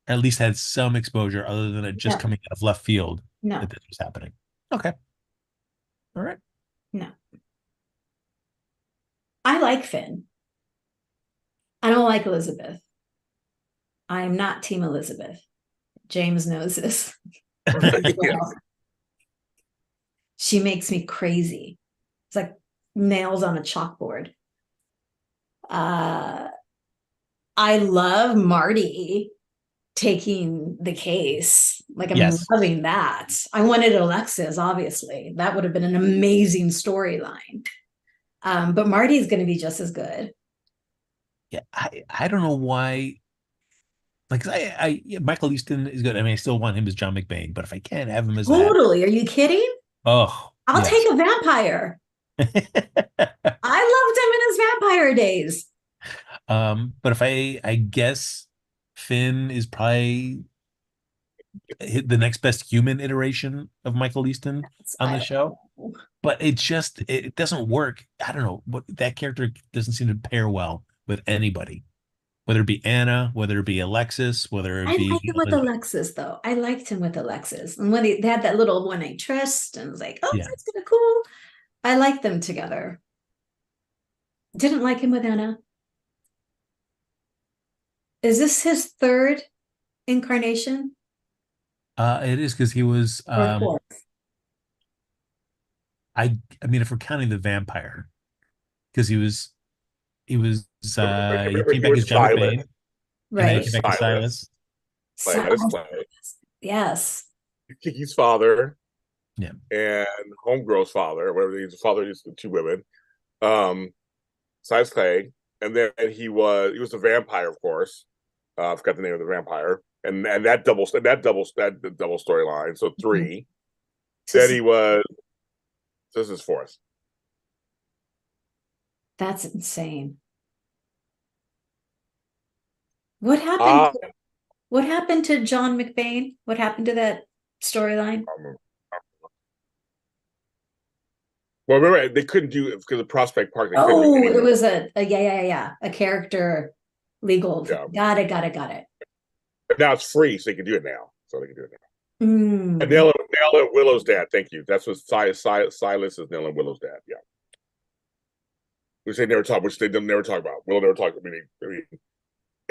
at least had some exposure other than it just coming out of left field that this was happening? Okay, all right. No, I like Finn. I don't like Elizabeth. I am not Team Elizabeth. James knows this. She makes me crazy. It's like nails on a chalkboard. I love Marty taking the case. Like, I'm loving that. I wanted Alexis, obviously. That would have been an amazing storyline. But Marty's going to be just as good. Yeah, I don't know why. Like, Michael Easton is good. I mean, I still want him as John McBain, but if I can't have him as totally, are you kidding? Oh, I'll take a vampire. I loved him in his vampire days. But if I guess Finn is probably the next best human iteration of Michael Easton on the show. But it doesn't work. I don't know, what that character doesn't seem to pair well with anybody. Whether it be Anna, whether it be Alexis, whether it be... I liked him with Alexis, though. I liked him with Alexis. And when they had that little one-night tryst, and I was like, oh, that's kind of cool. I liked them together. Didn't like him with Anna. Is this his third incarnation? It is, because he was... or fourth? I mean, if we're counting the vampire, because he came back as John McBain. Right. And then he came back as Silas. Yes. Kiki's father. Yeah. And Homegirl's father, whatever his father is, the two women. Silas Clay. And then he was a vampire, of course. I forgot the name of the vampire. And that double storyline. So 3. Then he was... This is 4th. That's insane. What happened? What happened to John McBain? What happened to that storyline? Well, remember, they couldn't do it because of Prospect Park. It was a character legal. Yeah. Got it. But now it's free, so they can do it now. And Nell and Willow's dad. Thank you. That's what Silas is. Nell and Willow's dad. Yeah. Which they never talk about. Willow never talked. I mean,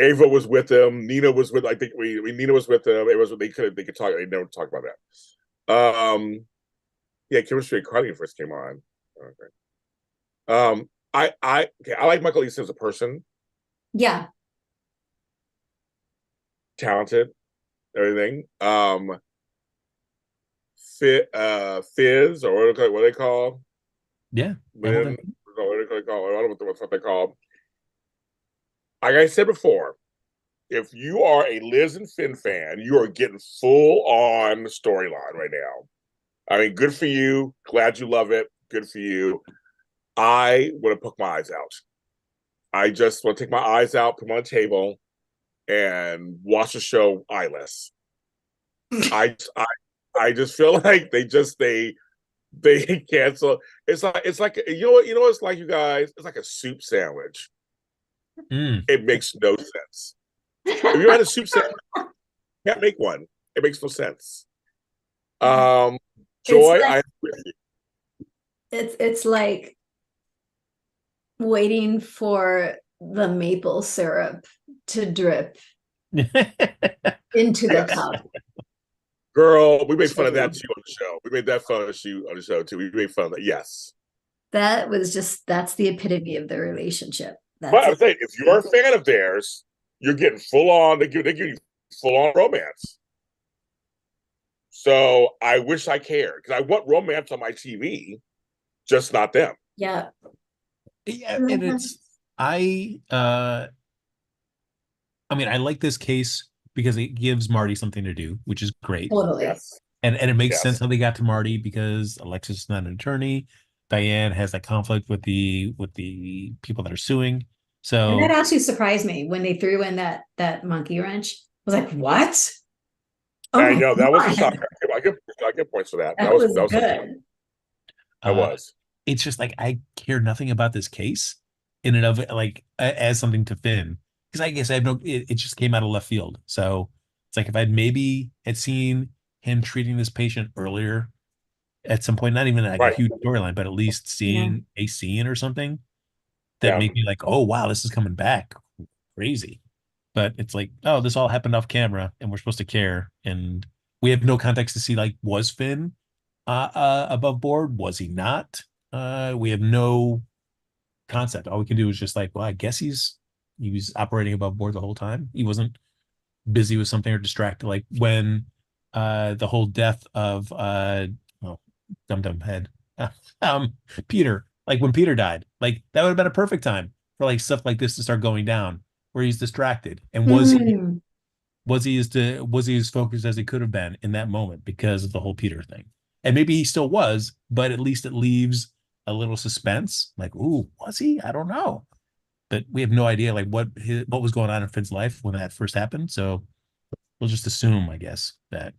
Ava was with them. Nina was with. I think Nina was with them. It was they could talk. They never talked about that. Yeah, Chemistry and Carly first came on. Okay. I like Michael Easton as a person. Yeah. Talented, everything. Fizz, or what are they called? Yeah. What they call? I don't know what they call. Like I said before, if you are a Liz and Finn fan, you are getting full on storyline right now. I mean, good for you. Glad you love it. Good for you. I want to poke my eyes out. I just want to take my eyes out, put them on the table, and watch the show eyeless. I just feel like they cancel. It's like you know what it's like, you guys. It's like a soup sandwich. It makes no sense. If you had a soup sandwich, you can't make one. It makes no sense. Joy, it's like waiting for the maple syrup to drip into the cup. Girl, we made fun of that too on the show. We made that fun of you on the show too. We made fun of that. Yes. That's the epitome of the relationship. But I'm saying, if you're a fan of theirs, you're getting full on. They give you full on romance. So I wish I cared, because I want romance on my TV, just not them. Yeah. Yeah, and I mean, I like this case because it gives Marty something to do, which is great. Totally. Yes. And it makes sense how they got to Marty, because Alexis is not an attorney. Diane has that conflict with the people that are suing. So And that actually surprised me when they threw in that monkey wrench. I was like, what? Oh, I know that was a shocker. I get points for that. That was good. That was. It's just like, I care nothing about this case in and of it, like as something to Finn, because I guess I have it just came out of left field. So it's like, if I'd maybe had seen him treating this patient earlier at some point, not even like a huge storyline, but at least seeing a scene or something that made me like, oh wow, this is coming back crazy. But it's like, oh, this all happened off camera and we're supposed to care, and we have no context to see, like, was Finn above board, was he not? We have no concept. All we can do is just like, well, I guess he was operating above board the whole time. He wasn't busy with something or distracted, like when the whole death of dum head Peter, like when Peter died, like that would have been a perfect time for like stuff like this to start going down, where he's distracted. And was he as focused as he could have been in that moment because of the whole Peter thing? And maybe he still was, but at least it leaves a little suspense. Like, ooh, was he? I don't know. But we have no idea like what was going on in Finn's life when that first happened. So we'll just assume, I guess, that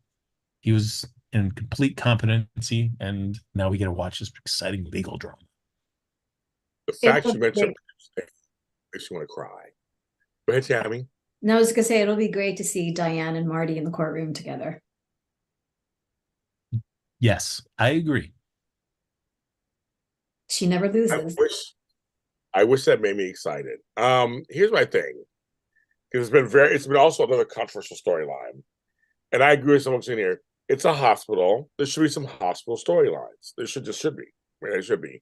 he was in complete competency, and now we get to watch this exciting legal drama. The fact you mentioned makes you want to cry. Go ahead, Tami. No, I was gonna say it'll be great to see Diane and Marty in the courtroom together. Yes, I agree. She never loses. I wish that made me excited. Here's my thing, because it's been also another controversial storyline, and I agree with someone saying here, it's a hospital. There should be some hospital storylines. There should be. I mean, there should be.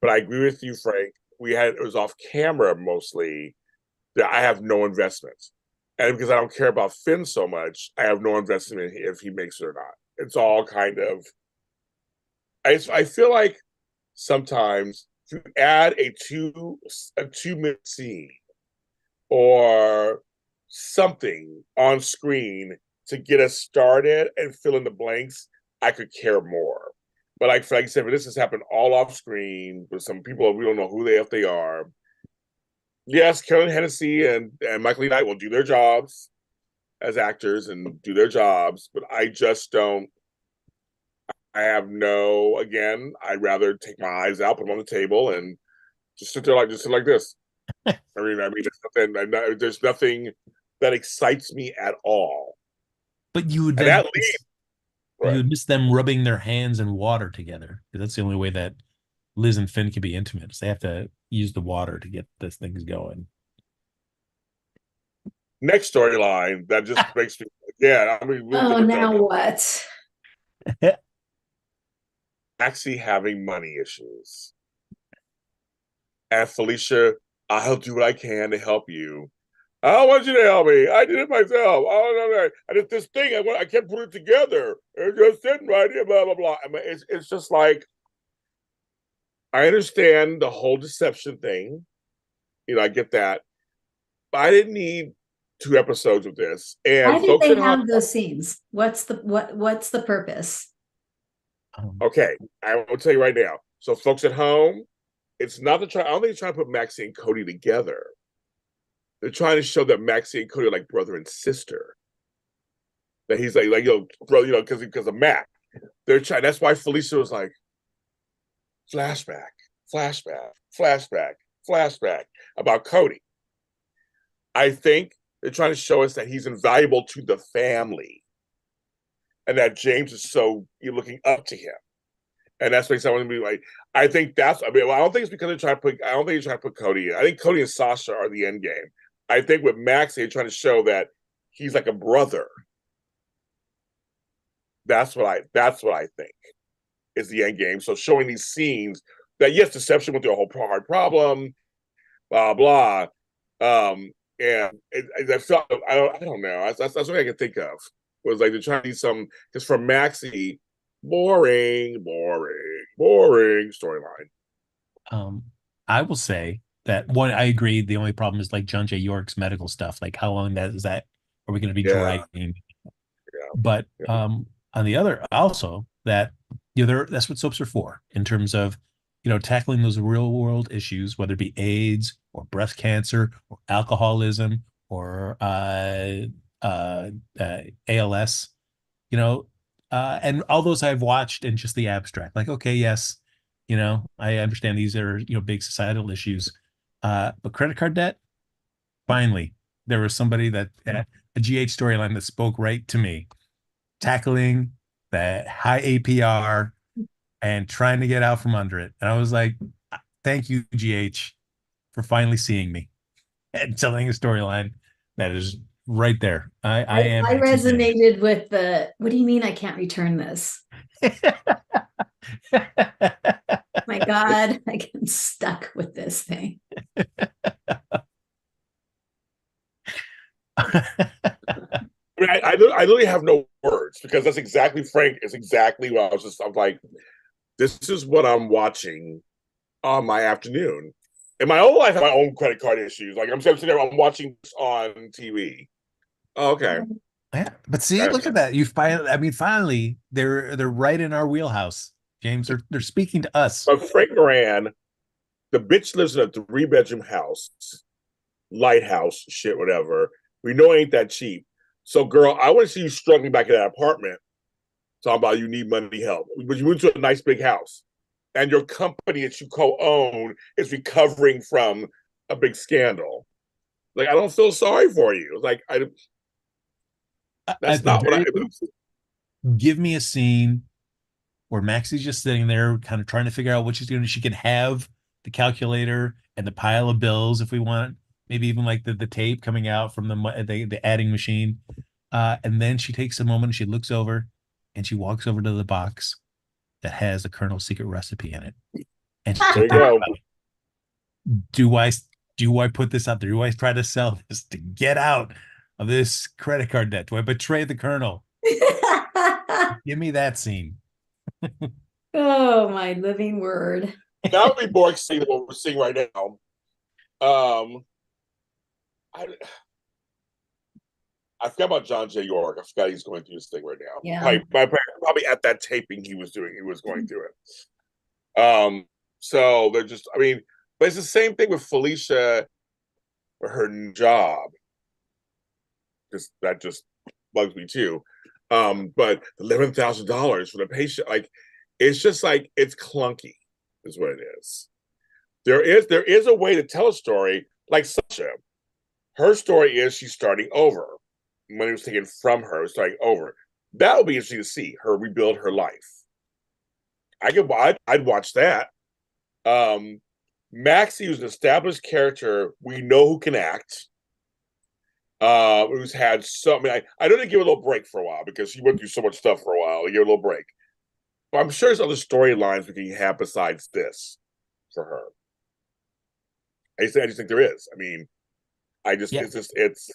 But I agree with you, Frank. It was off camera mostly, that I have no investment. And because I don't care about Finn so much, I have no investment in if he makes it or not. It's all kind of, I feel like sometimes to add a 2-minute scene or something on screen to get us started and fill in the blanks, I could care more. But like I said, this has happened all off screen with some people we don't know who they are. Yes, Carolyn Hennessy and Michael Lee Knight will do their jobs as actors and do their jobs, but I just don't. I'd rather take my eyes out, put them on the table, and just sit like this. I mean, there's nothing that excites me at all. But you would miss them rubbing their hands in water together, because that's the only way that Liz and Finn can be intimate. So they have to use the water to get this things going. Next storyline that just makes me now what? Maxie having money issues, and Felicia, I'll do what I can to help you. I don't want you to help me. I did it myself. Oh no! I did this thing. I can't put it together. It's just sitting right here. Blah blah blah. I mean, it's just like, I understand the whole deception thing. I get that. But I didn't need 2 episodes of this. And why did they have those scenes? What's the purpose? Okay, I will tell you right now. So, folks at home, it's not I don't think they're trying to put Maxie and Cody together. They're trying to show that Maxie and Cody are like brother and sister. That he's like brother, because of Mac. They're trying. That's why Felicia was like, flashback about Cody. I think they're trying to show us that he's invaluable to the family, and that James is you're looking up to him, and that's what someone to be like. I think that's. I don't think it's because they're trying to put. I don't think they're trying to put Cody in. I think Cody and Sasha are the end game. I think with Max, they're trying to show that he's like a brother. That's what I think is the end game. So showing these scenes that yes, deception went through a whole hard problem, blah blah. And I felt I don't know. That's what I can think of. Was like they're trying to do some just from Maxie, boring storyline. I will say that one, I agree. The only problem is like John J. York's medical stuff. Like, how long is that? Are we going to be Yeah, dragging? yeah, But yeah. on the other, also that that's what soaps are for in terms of tackling those real world issues, whether it be AIDS or breast cancer or alcoholism or ALS, and all those I've watched in just the abstract. Like, okay, yes, I understand these are big societal issues, but credit card debt. Finally, there was somebody that a GH storyline that spoke right to me, tackling that high APR and trying to get out from under it. And I was like, thank you, GH, for finally seeing me and telling a storyline that is right there. I am. I resonated with the, what do you mean I can't return this? My God, I get stuck with this thing. I literally have no words because that's exactly Frank. It's exactly what I'm like, this is what I'm watching on my afternoon. In my own life, I have my own credit card issues. Like I'm sitting there, I'm watching this on TV. Oh, okay. Yeah, but see, look at that. Finally, they're right in our wheelhouse. James, they're speaking to us. But Frank Moran, the bitch lives in a 3-bedroom house, lighthouse, shit, whatever. We know it ain't that cheap. So, girl, I want to see you struggling back in that apartment. Talking about you need money help, but you moved to a nice big house, and your company that you co-own is recovering from a big scandal. Like, I don't feel sorry for you. Like, that's not what I. Give me a scene where Maxie's just sitting there, kind of trying to figure out what she's going to do. She can have the calculator and the pile of bills if we want, maybe even like the tape coming out from the adding machine. And then she takes a moment and she looks over and she walks over to the box that has the Colonel's secret recipe in it. And there you go. Do I put this out there? Do I try to sell this to get out of this credit card debt? Do I betray the Colonel? Give me that scene. Oh, my living word. That would be more exciting than what we're seeing right now. I forgot about John J. York. I forgot he's going through this thing right now. Yeah. Probably at that taping he was going through it. So they're just, but it's the same thing with Felicia or her new job. That just bugs me too. But $11,000 for the patient, like, it's just like, it's clunky, is what it is. There is a way to tell a story like Sasha. Her story is she's starting over. Money was taken from her, starting over. That would be interesting to see her rebuild her life. I'd watch that. Maxie was an established character we know who can act. Who's had I know they give her a little break for a while because she went through so much stuff for a while. They give her a little break. But I'm sure there's other storylines we can have besides this for her. I just think there is. It's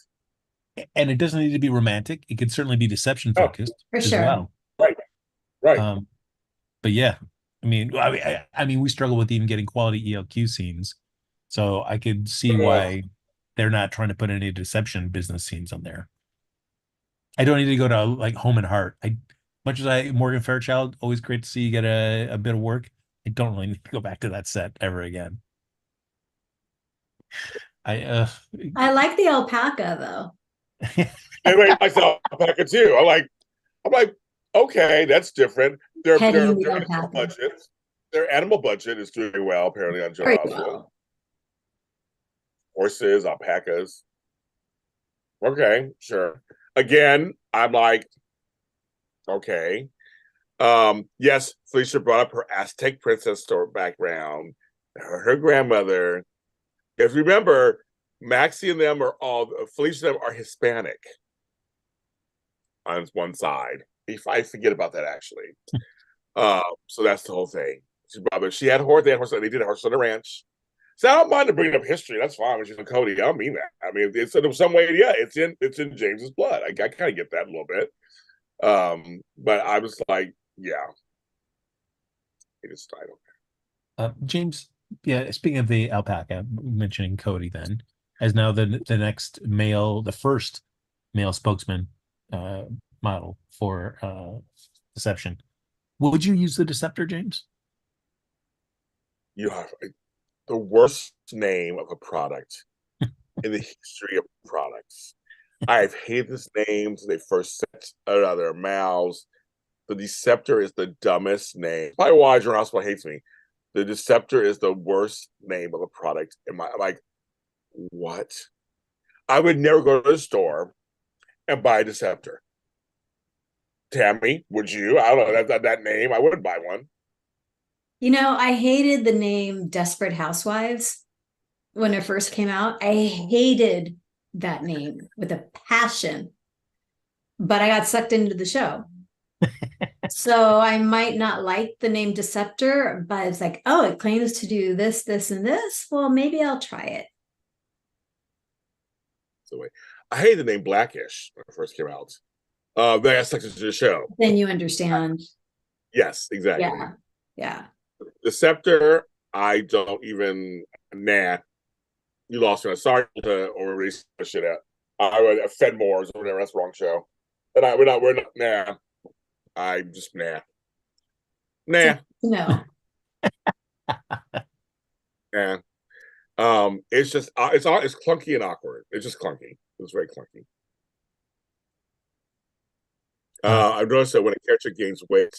and it doesn't need to be romantic. It could certainly be deception focused for as sure. well. Right. But yeah, we struggle with even getting quality ELQ scenes, so I could see why they're not trying to put any deception business scenes on there. I don't need to go to like Home and Heart. Much as Morgan Fairchild, always great to see you get a bit of work. I don't really need to go back to that set ever again. I like the alpaca though. Anyway, I saw alpaca too. I'm like, okay, that's different. Their animal budget is doing well apparently on jobs. Well. Horses, alpacas. Okay, sure. Again, I'm like, okay. Yes, Felicia brought up her Aztec princess story background, her grandmother. If you remember, Maxie and them Felicia and them are Hispanic on one side. I forget about that actually. So that's the whole thing. She had horse. They had horse. They did a horse on the ranch. So I don't mind to bring up history. That's fine. When she's in Cody, I don't mean that. I mean, it's in some way, yeah, it's in James's blood. I kind of get that a little bit. But I was like, yeah, I don't. James, yeah, speaking of the alpaca, mentioning Cody then, as now the next male, the first male spokesman model for Deception. Would you use the Deceptor, James? You have the worst name of a product in the history of products. I've hated this name since they first set it out of their mouths. The Deceptor is the dumbest name. Probably why Jordan Hospital hates me. The Deceptor is the worst name of a product. I'm like, what? I would never go to the store and buy a Deceptor. Tami, would you? I don't know that name. I wouldn't buy one. You know, I hated the name Desperate Housewives when it first came out. I hated that name with a passion, but I got sucked into the show. So I might not like the name Deceptor, but it's like, oh, it claims to do this, this, and this. Well, maybe I'll try it. So I hated the name Blackish when it first came out. Then I got sucked into the show. Then you understand. Yes, exactly. Yeah. Yeah. Deceptor, I don't even, nah. You lost me. I'm sorry to over-release the shit out. I would have Fenmore's or whatever. That's the wrong show. And we're not, nah. I just, nah. No. Nah. It's just, it's clunky and awkward. It's just clunky. It's very clunky. I've noticed that when a character gains weight,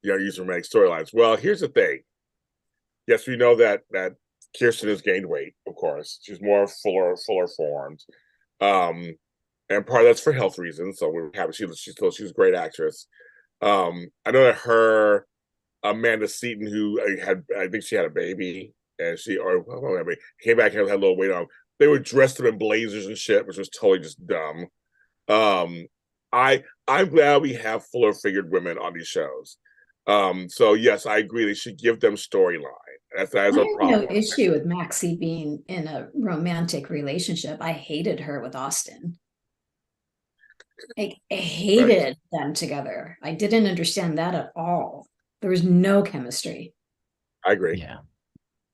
use romantic storylines. Well, here's the thing. Yes, we know that Kirsten has gained weight, of course. She's more fuller formed. And part of that's for health reasons. So we're happy she's a great actress. I know that Amanda Seton, who I think she had a baby, and came back and had a little weight on. They were dressed up in blazers and shit, which was totally just dumb. I'm glad we have fuller figured women on these shows. So yes, I agree. They should give them storyline. That's I no have problem. no issue with Maxie being in a romantic relationship. I hated her with Austin. I hated them together. I didn't understand that at all. There was no chemistry. I agree. Yeah.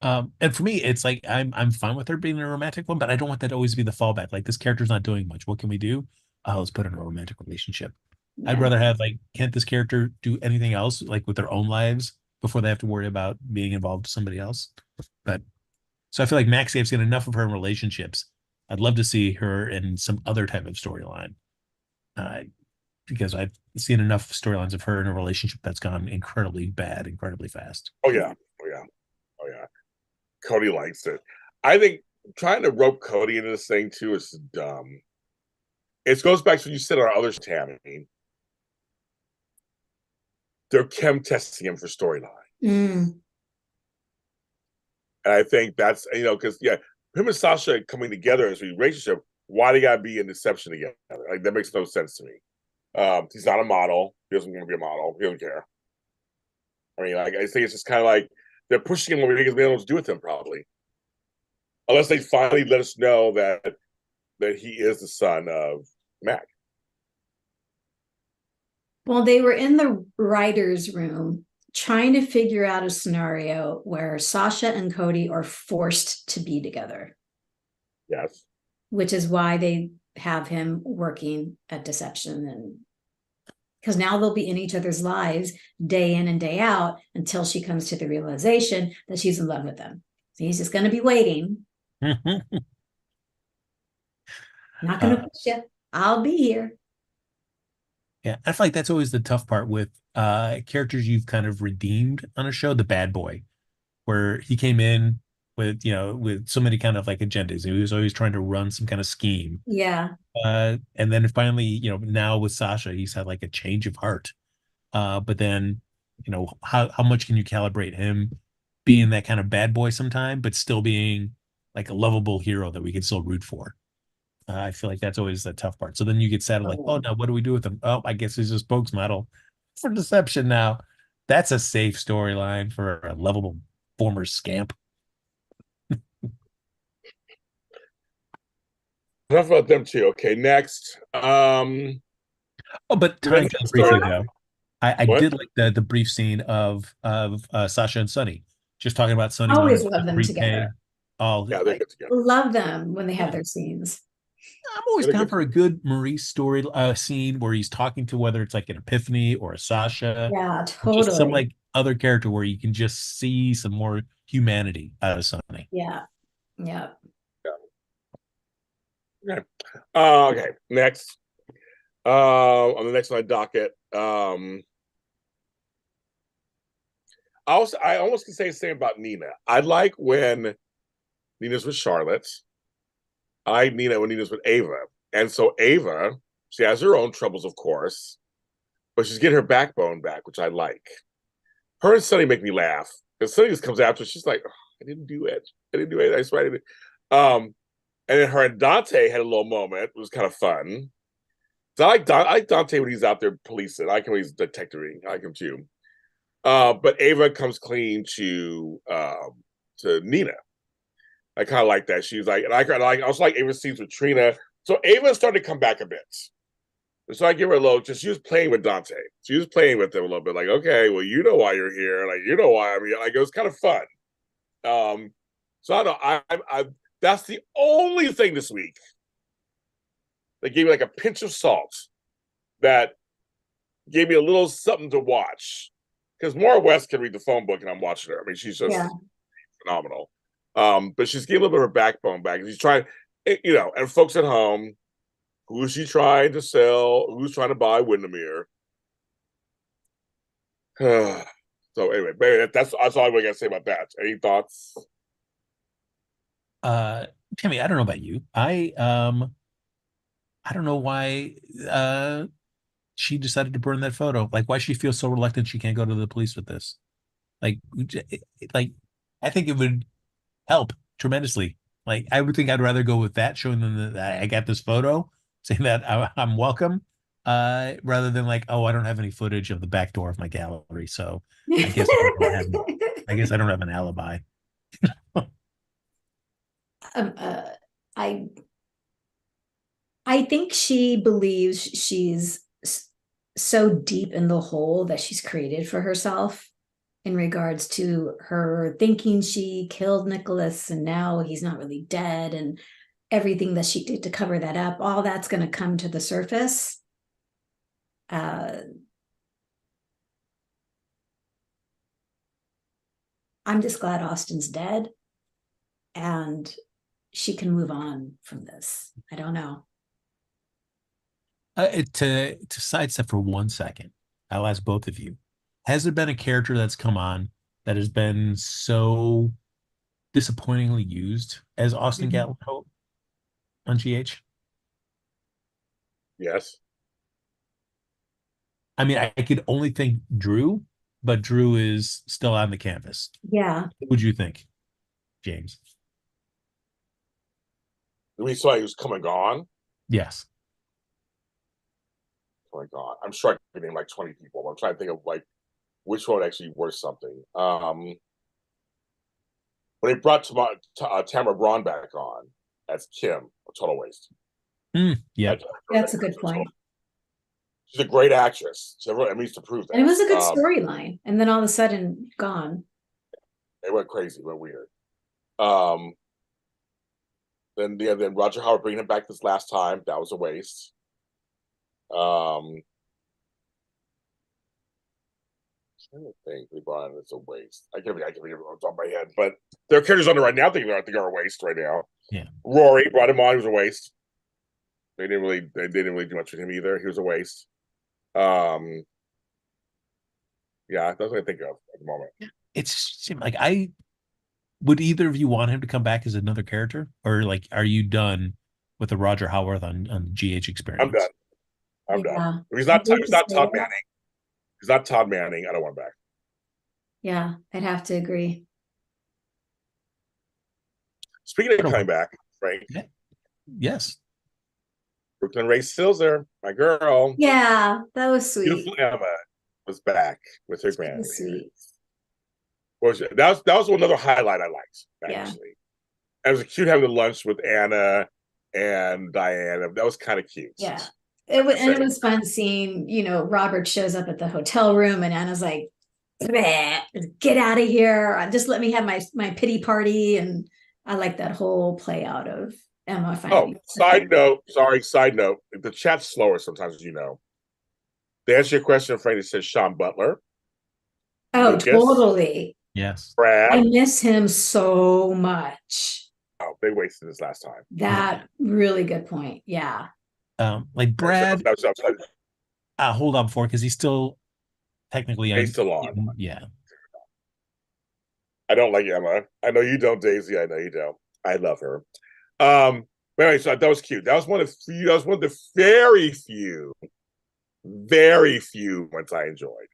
And for me, it's like I'm fine with her being a romantic one, but I don't want that to always be the fallback. Like, this character's not doing much. What can we do? Let's put her in a romantic relationship. Yeah. I'd rather have, like, can't this character do anything else, like with their own lives, before they have to worry about being involved with somebody else? But so I feel like Maxie, I've seen enough of her in relationships. I'd love to see her in some other type of storyline. Because I've seen enough storylines of her in a relationship that's gone incredibly bad, incredibly fast. Oh yeah. Cody likes it. I think trying to rope Cody into this thing too is dumb. It goes back to what you said on our other Tami. They're chem testing him for storyline. And I think that's, because him and Sasha coming together as a relationship, why they gotta be in Deception together? Like, that makes no sense to me. He's not a model. He doesn't want to be a model. He doesn't care. I mean, like, I think it's just kind of like they're pushing him over because they don't know what to do with him, probably. Unless they finally let us know that he is the son of Mac. Well, they were in the writer's room trying to figure out a scenario where Sasha and Cody are forced to be together. Yes. Which is why they have him working at Deception, and because now they'll be in each other's lives day in and day out until she comes to the realization that she's in love with them. So he's just going to be waiting. Not going to push you. I'll be here. Yeah, I feel like that's always the tough part with characters you've kind of redeemed on a show. The bad boy, where he came in with so many kind of like agendas. He was always trying to run some kind of scheme. Yeah. And then finally, now with Sasha, he's had like a change of heart. But then, how much can you calibrate him being that kind of bad boy sometime, but still being like a lovable hero that we can still root for? I feel like that's always the tough part. So then you get saddled like, oh, now what do we do with him? Oh, I guess he's a spokesmodel for Deception now. That's a safe storyline for a lovable former scamp. Enough about them too. Okay, next. Oh, but tying to it briefly though, I What? did like the brief scene of Sasha and Sonny just talking about Sonny wanting Always to love them repay together. all. Yeah, they're good together. Love them when they have Yeah. their scenes. I'm always They're down good for a good Maurice story scene where he's talking to whether it's like an Epiphany or a Sasha, Yeah, or just some totally. like other character where you can just see some more humanity out of Sonny. Yeah. Yeah. Okay. Okay. Next. On the next on my docket, I almost can say the same about Nina. I like when Nina's with Charlotte. I like Nina when Nina's with Ava. And so Ava, she has her own troubles, of course, but she's getting her backbone back, which I like. Her and Sunny make me laugh. Because Sunny just comes after her, she's like, oh, I didn't do it. I didn't do it. I swear I didn't. And then her and Dante had a little moment. It was kind of fun. So I like Dante when he's out there policing. I like him when he's detecting. I like him too. But Ava comes clean to Nina. I kind of like that. She's like, and I also like Ava's scenes with Trina. So Ava started to come back a bit. So I give her a little. Just she was playing with Dante. She was playing with him a little bit. Like, okay, well, you know why you're here. Like, you know why I'm here. Like, it was kind of fun. So I don't. I that's the only thing this week that gave me like a pinch of salt. That gave me a little something to watch. Because Maura West can read the phone book, and I'm watching her. I mean, she's just phenomenal. But she's getting a little bit of her backbone back. She's trying, and folks at home, who is she trying to sell? Who's trying to buy Windermere? So anyway, baby, that's all I got to say about that. Any thoughts? Timmy, I don't know about you. I don't know why she decided to burn that photo. Like, why she feels so reluctant she can't go to the police with this. Like, like I think it would help tremendously. Like, I would think I'd rather go with that, showing them that I got this photo, saying that I'm welcome, rather than like, oh, I don't have any footage of the back door of my gallery, so I guess I guess I don't have an alibi. um, uh, I I think she believes she's so deep in the hole that she's created for herself in regards to her thinking she killed Nicholas and now he's not really dead, and everything that she did to cover that up, all that's going to come to the surface. I'm just glad Austin's dead and she can move on from this. I don't know. To sidestep for 1 second, I'll ask both of you: has there been a character that's come on that has been so disappointingly used as Austin Gatling Hope on GH? Yes. I mean, I could only think Drew, but Drew is still on the canvas. Yeah. What would you think, James? We saw he was come and gone. Yes. Come and gone. I'm sure I could name like 20 people. I'm trying to think of like which one actually worth something. When they brought Tamara Braun back on as Kim, a total waste. Yeah, That's a good point. She's a great actress. So everyone needs to prove that. And it was a good storyline. And then all of a sudden, gone. It went crazy. It went weird. Then Roger Howard bringing him back this last time. That was a waste. I don't think we brought in as a waste. I can't remember on top of my head, but there are characters on there right now. I think are a waste right now. Yeah. Rory brought him on. He was a waste. They didn't really do much with him either. He was a waste. Yeah, that's what I think of at the moment. It's like would either of you want him to come back as another character, or like, are you done with the Roger Howarth on GH experience? I'm done. I'm done. If he's not Todd Manning. He's not Todd Manning. I don't want him back. Yeah, I'd have to agree. Speaking of coming back, Frank. Yes. Brooklyn Ray Stills there, my girl. Yeah, that was sweet. Beautiful Emma was back with her So grandparents. sweet. That was another highlight I liked, Yeah. actually. It was cute having the lunch with Anna and Diana. That was kind of cute. Yeah. It was fun seeing, Robert shows up at the hotel room and Anna's like, get out of here. Just let me have my pity party. And I like that whole play out of Emma finally. Side note. The chat's slower sometimes, as you know. To answer your question, Frankie says Sean Butler. Oh, Lucas, totally. Yes. Brad. I miss him so much. Oh, they wasted this last time. That really good point. Yeah. Like Brad, That was hold on for, because he's still technically he's still on. Yeah. I don't like Emma. I know you don't, Daisy. I know you don't. I love her. But anyway, so that was cute. That was one of the very few ones I enjoyed.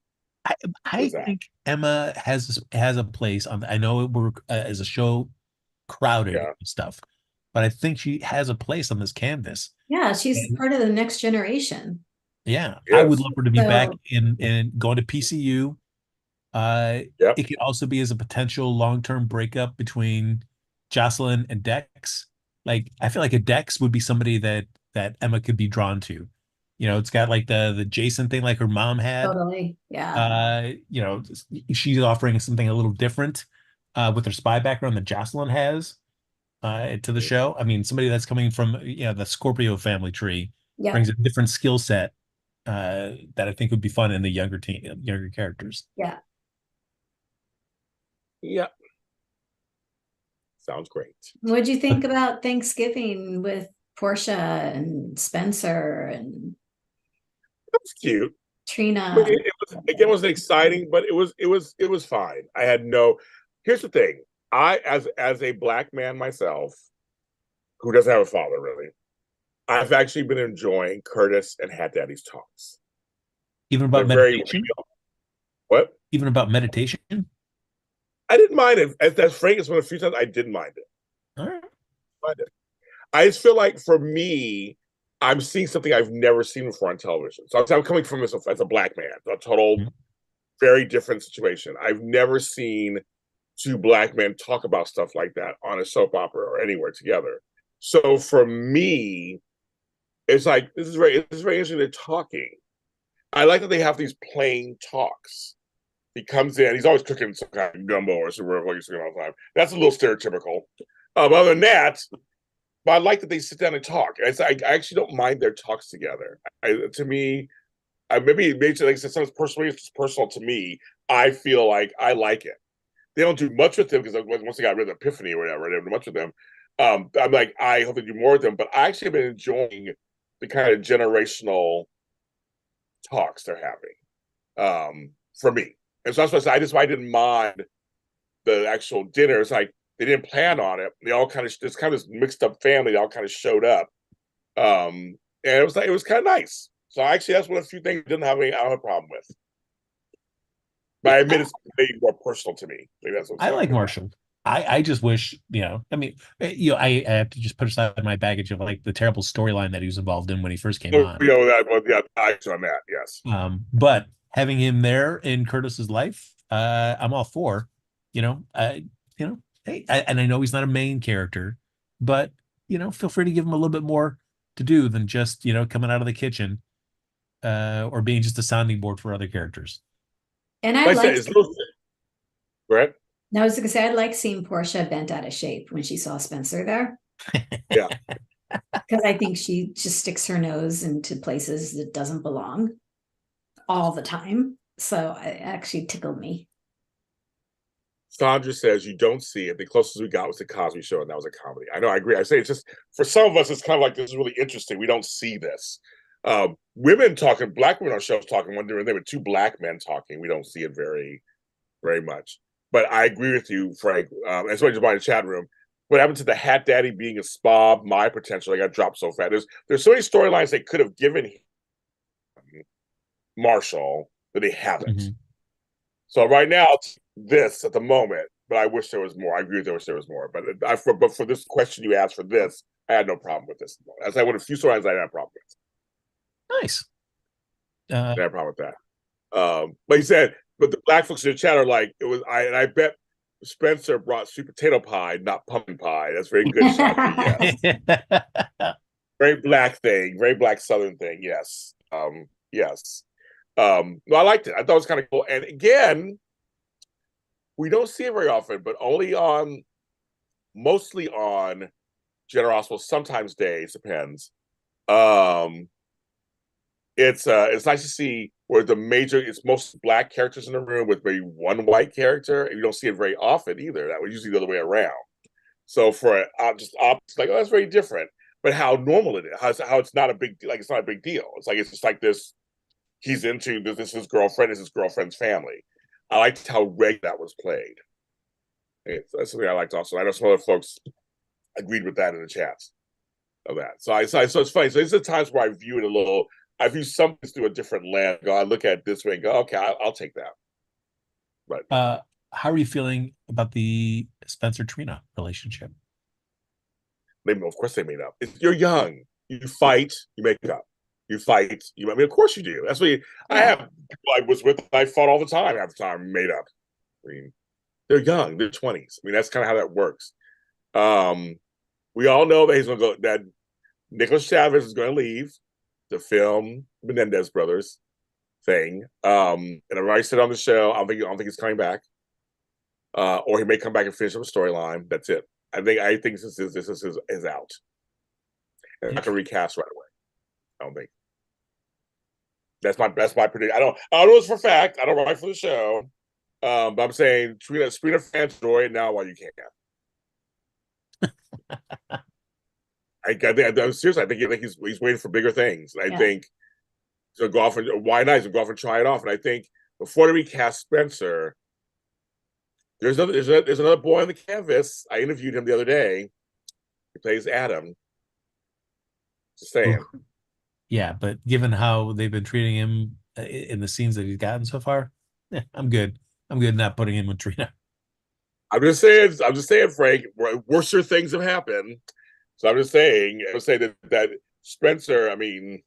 I think Emma has a place on. I know we're as a show crowded and stuff, but I think she has a place on this canvas. Yeah, she's part of the next generation. Yeah, yes. I would love her to be back in going to PCU. It could also be as a potential long-term breakup between Jocelyn and Dex. Like, I feel like a Dex would be somebody that Emma could be drawn to. It's got like the Jason thing like her mom had. Totally. Yeah. She's offering something a little different with her spy background that Jocelyn has to the show. I mean, somebody that's coming from the Scorpio family tree brings a different skill set that I think would be fun in the younger characters. Yeah. Yeah. Sounds great. What'd you think about Thanksgiving with Portia and Spencer and That was cute. Trina? It wasn't exciting, but it was fine. I had no. Here's the thing. I, as a black man myself, who doesn't have a father really, I've actually been enjoying Curtis and Hat Daddy's talks. Even about meditation? What? Even about meditation? I didn't mind it. As Frank has one of the few times I didn't mind it. All right. I just feel like for me, I'm seeing something I've never seen before on television. So I'm coming from this as a black man, a total very different situation. I've never seen two black men talk about stuff like that on a soap opera or anywhere together. So for me, it's like this is very interesting. They're talking. I like that they have these plain talks. He comes in, he's always cooking some kind of gumbo or something all the time. That's a little stereotypical. Other than that, but I like that they sit down and talk. I actually don't mind their talks together. To me, maybe like I said, it's personal to me. I feel like I like it. They don't do much with them because once they got rid of Epiphany or whatever, they don't do much with them. I'm like, I hope they do more with them. But I actually have been enjoying the kind of generational talks they're having for me. And so that's why I said I didn't mind the actual dinner. It's like they didn't plan on it. They all it's kind of this mixed up family. They all kind of showed up, and it was kind of nice. So actually, that's one of the few things I didn't have a problem with. But I admit it's maybe more personal to me. Maybe that's what I like Marshall. I just wish, I have to just put aside my baggage of like the terrible storyline that he was involved in when he first came on. I on that, yes. But having him there in Curtis's life, I'm all for. Hey, and I know he's not a main character, but feel free to give him a little bit more to do than just coming out of the kitchen, or being just a sounding board for other characters. And I like. Brett? I was going to say, I like seeing Portia bent out of shape when she saw Spencer there. Yeah. Because I think she just sticks her nose into places that doesn't belong all the time. So it actually tickled me. Sandra says you don't see it. The closest we got was the Cosby Show, and that was a comedy. I know, I agree. I say it's just, for some of us, it's kind of like, this is really interesting. We don't see this. Women talking, black women on shows talking, when there were two black men talking, we don't see it very, very much. But I agree with you, Frank. As well as by the chat room, what happened to the Hat Daddy being a spa, my potential, I got dropped so fast. There's so many storylines they could have given Marshall that they haven't. Mm-hmm. So right now, it's this at the moment, but I wish there was more. I agree with you, I wish there was more. But for this question you asked for this, I had no problem with this. As I would a few storylines I had a problem with. Nice. I had a problem with that. But he said, but the black folks in the chat are like, it was I bet Spencer brought sweet potato pie, not pumpkin pie. That's very good, Shanti. Yes. Very black thing, very black Southern thing. Yes. Yes. No, I liked it. I thought it was kind of cool. And again, we don't see it very often, but mostly on General Hospital, sometimes days, depends. It's nice to see where it's most black characters in the room with maybe one white character, and you don't see it very often either. That was usually the other way around. So for just opposite, like, oh, that's very different. But how normal it is, how it's not a big deal. Like, it's not a big deal. It's like, it's just like this. He's into this. This is his girlfriend. This is his girlfriend's family. I liked how that was played. That's something I liked also. I know some other folks agreed with that in the chats of that. So it's funny. So these are times where I view it a little. I view some things through a different lens. I look at it this way and go, okay, I'll take that. But how are you feeling about the Spencer Trina relationship? Of course they made up. You're young. You fight. You make it up. You fight. I mean, of course you do. That's what I have. People I was with. I fought all the time. Half the time, made up. I mean, they're young. They're 20s. I mean, that's kind of how that works. We all know that he's going to go. That Nicholas Chavez is going to leave the film Menendez Brothers thing. And I've already said on the show, I don't think he's coming back. Or he may come back and finish up a storyline. That's it. I think this is out. And not gonna recast right away. I don't think. That's my prediction. I don't know this for a fact. I don't write for the show. But I'm saying Trina fans enjoy it now while you can. I think seriously, I think he's waiting for bigger things. And I think so. Go off and why not? So go off and try it off. And I think before they recast Spencer, there's another boy on the canvas. I interviewed him the other day. He plays Adam. Just saying. Yeah, but given how they've been treating him in the scenes that he's gotten so far, I'm good. I'm good not putting him with Trina. I'm just saying, Frank. Worser things have happened. So I'm just saying. I would say that Spencer. I mean,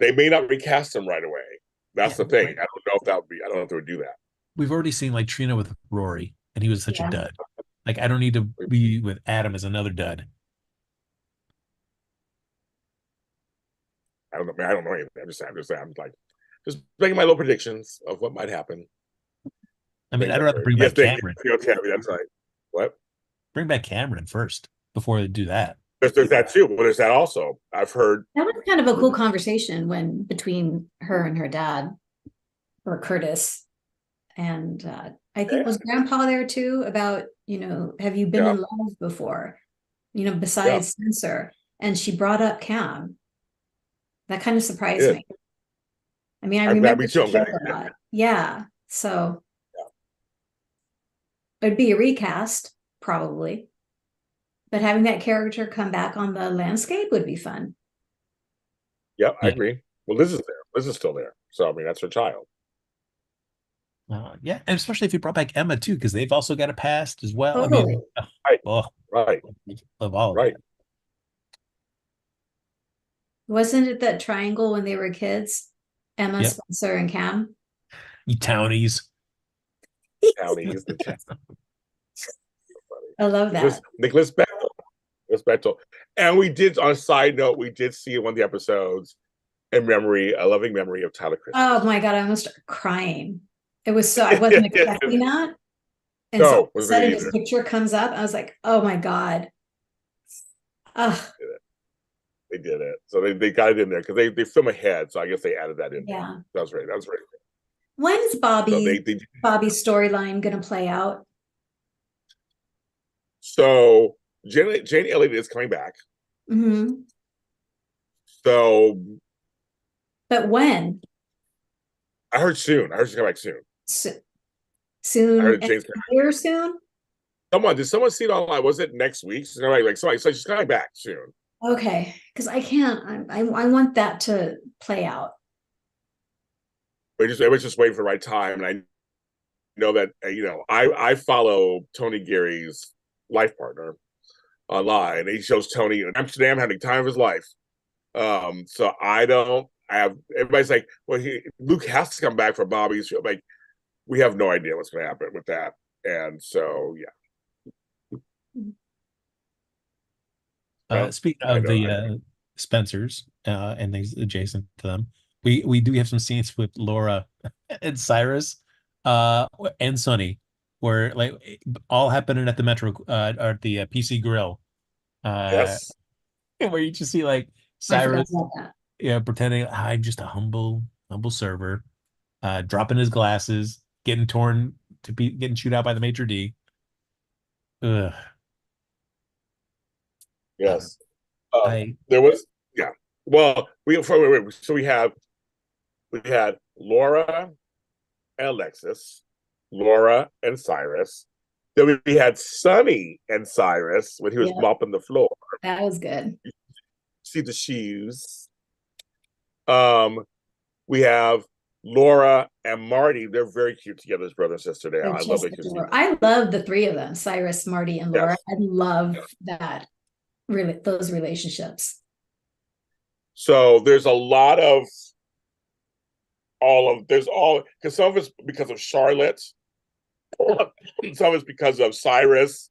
they may not recast him right away. That's the thing. Right. I don't know if they would do that. We've already seen like Trina with Rory, and he was such a dud. Like, I don't need to be with Adam as another dud. I don't know anything. I'm just saying. I'm like just making my little predictions of what might happen. I mean, I'd rather bring back Cameron. That's right. What? Bring back Cameron first before they do that. There's that too, but there's that also. I've heard that was kind of a cool conversation between her and her dad, or Curtis. And I think was Grandpa there too about, have you been in love before, besides Spencer? And she brought up Cam. That kind of surprised me. I mean, I remember that. Yeah. So it'd be a recast, probably. But having that character come back on the landscape would be fun. Yeah, I agree. Well, Liz is there. Liz is still there. So, I mean, that's her child. Yeah, and especially if you brought back Emma too, because they've also got a past as well. Totally. I mean, right. Love all of right. that. Wasn't it that triangle when they were kids? Emma, Spencer, and Cam? You townies. Townies. I love that. Nicholas Bechtel. And we did, on a side note, we did see in one of the episodes a loving memory of Tyler Christmas. Oh my God, I almost started crying. It was so, I wasn't expecting that. And so suddenly his picture comes up. I was like, oh my God. They did it. So they got it in there because they film ahead. So I guess they added that in. Yeah. That was right. When's Bobby's storyline going to play out? So Jane Elliott is coming back. Mm-hmm. So. But when? I heard soon. I heard she's coming back soon. Soon? I heard Jane's here soon? Did someone see it online? Was it next week? She's coming back, so she's coming back soon. Okay, because I can't. I want that to play out. Everybody's just waiting for the right time, and I know that I follow Tony Geary's life partner online, and he shows Tony in Amsterdam having the time of his life. So I don't I have everybody's like, well, Luke has to come back for Bobby's show. Like, we have no idea what's going to happen with that, and so well, Speaking I of know. the Spencers and things adjacent to them, we do have some scenes with Laura and Cyrus and Sonny, where like all happening at the Metro or at the PC Grill, Yes, where you just see like I forgot Cyrus, about that. pretending I'm just a humble server, dropping his glasses, getting torn to be getting chewed out by the maitre d'. Ugh. Uh, yes. I There was, yeah. Well, so we had Laura and Alexis, Laura and Cyrus. Then we had Sonny and Cyrus when he was Yeah. mopping the floor. That was good. See the shoes. We have Laura and Marty. They're very cute together as brother and sister. Now They're I love just their adorable. I love the three of them, Cyrus, Marty, and Laura. Yes. I love that, really, those relationships. So there's a lot of because some of it's because of Charlotte, some of it's because of Cyrus.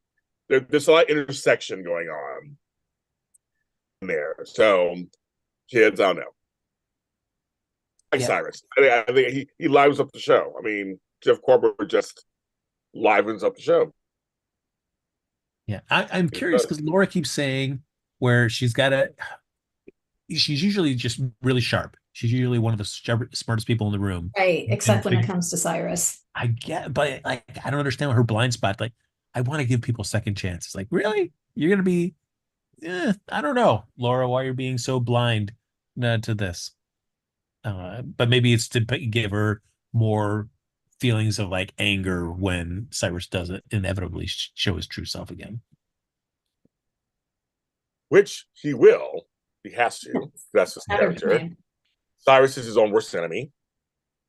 There's a lot of intersection going on there. So kids, I don't know. Like Yeah. Cyrus. I think he livens up the show. I mean, Jeff Corbett just livens up the show. Yeah, I'm curious because Laura keeps saying where she's usually just really sharp. She's usually one of the smartest people in the room. Right, except when it And comes to Cyrus. I get, but like I don't understand her blind spot. Like I want to give people second chances. Like really, you're gonna be? I don't know, Laura, why you're being so blind to this. But maybe it's to give her more feelings of like anger when Cyrus doesn't inevitably show his true self again. Which he will. He has to. That's his character. Cyrus is his own worst enemy.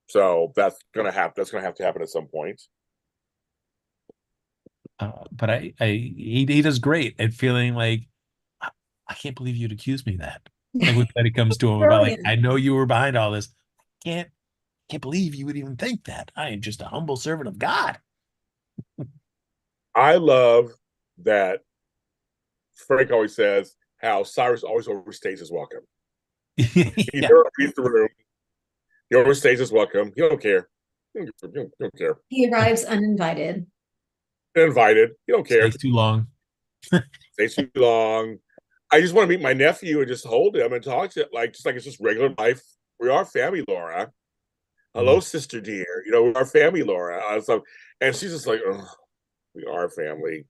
So that's gonna happen. That's gonna have to happen at some point. But he does great at feeling like I can't believe you'd accuse me of that. Like when it comes to him about like I know you were behind all this. Can't believe you would even think that. I am just a humble servant of God. I love that Frank always says how Cyrus always overstays his welcome. He never reads the room. He overstays his welcome. He don't care. He don't care. He arrives uninvited. Invited. He don't care. Stays too long. Stays too long. I just want to meet my nephew and just hold him and talk to it like it's just regular life. We are family, Laura. Hello, sister dear. We are family, Laura. And she's just like, oh, we are family.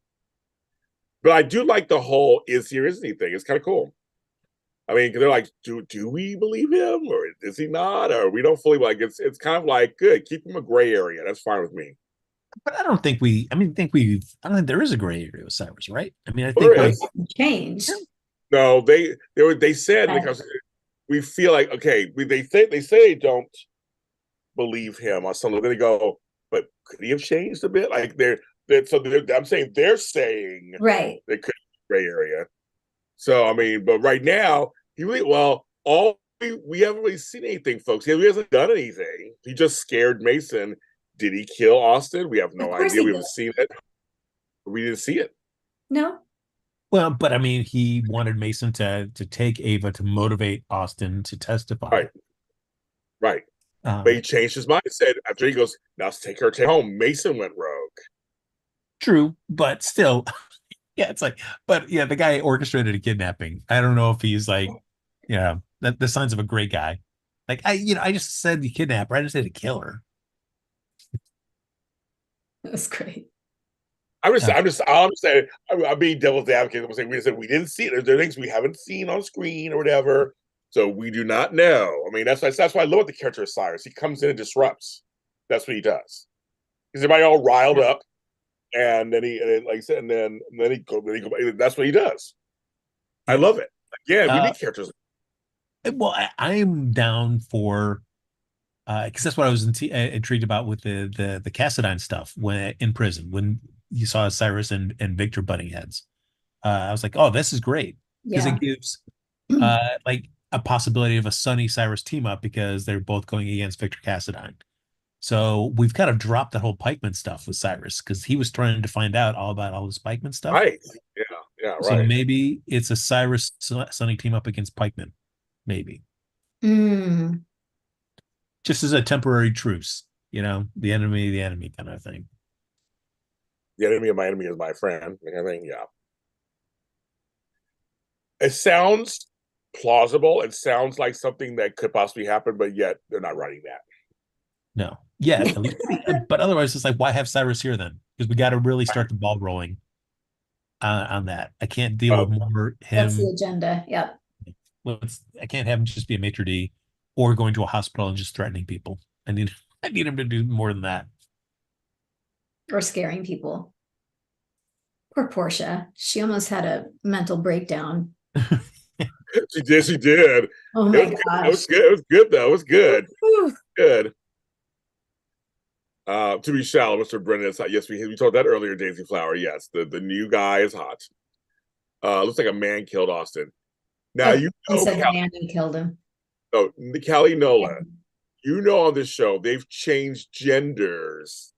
But I do like the whole is he or isn't he thing. It's kind of cool. I mean, they're like, do we believe him or is he not? Or we don't fully like it's kind of like good. Keep him a gray area. That's fine with me. But I don't think I don't think there is a gray area with Cyrus, right? I mean, I Well, think changed. No, they said because we feel like okay, they say they don't believe him or something. Then they go, but could he have changed a bit? Like I'm saying they're saying right. There could be a gray area. So I mean, but right now we haven't really seen anything, folks. He hasn't done anything. He just scared Mason. Did he kill Austin? We have no idea. We haven't seen it. We didn't see it. No. Well, but I mean, he wanted Mason to take Ava to motivate Austin to testify. Right. But he changed his mindset after he goes, now let's take her home. Mason went rogue. True, but still, yeah, it's like, but yeah, the guy orchestrated a kidnapping. I don't know if he's like, the signs of a great guy. Like I just said the kidnapper. I just said a killer. That's great. I'm saying, I'm being devil's advocate. I'm saying we didn't see it. There are things we haven't seen on screen or whatever, so we do not know. I mean, that's why I love the character of Cyrus. He comes in and disrupts. That's what he does. Because everybody all riled up, and then like I said, and then he go. That's what he does. I love it. Again, we need characters. Well, I'm down for. Because that's what I was intrigued about with the Cassadine stuff when in prison when you saw Cyrus and Victor butting heads. I was like, oh, this is great because it gives like a possibility of a Sunny Cyrus team up because they're both going against Victor Cassadine. So we've kind of dropped that whole Pikeman stuff with Cyrus because he was trying to find out all about all this Pikeman stuff. Right. Yeah. Yeah. Right. So maybe it's a Cyrus Sunny team up against Pikeman. Maybe. Just as a temporary truce, the enemy kind of thing. The enemy of my enemy is my friend. I think, yeah. It sounds plausible. It sounds like something that could possibly happen, but yet they're not writing that. No. Yeah. But otherwise, it's like, why have Cyrus here then? Because we got to really start the ball rolling on that. I can't deal with more him. That's the agenda. Yep. I can't have him just be a maitre d' or going to a hospital and just threatening people. I need him to do more than that. Or scaring people. Poor Portia. She almost had a mental breakdown. She did. Oh my gosh. It was good. It was good though. It was good. Good. To be shallow, Mr. Brennan is hot. Yes, we told that earlier, Daisy Flower. Yes, the new guy is hot. Looks like a man killed Austin. Now he said the man who killed him. Oh, Callie Nola. On this show, they've changed genders.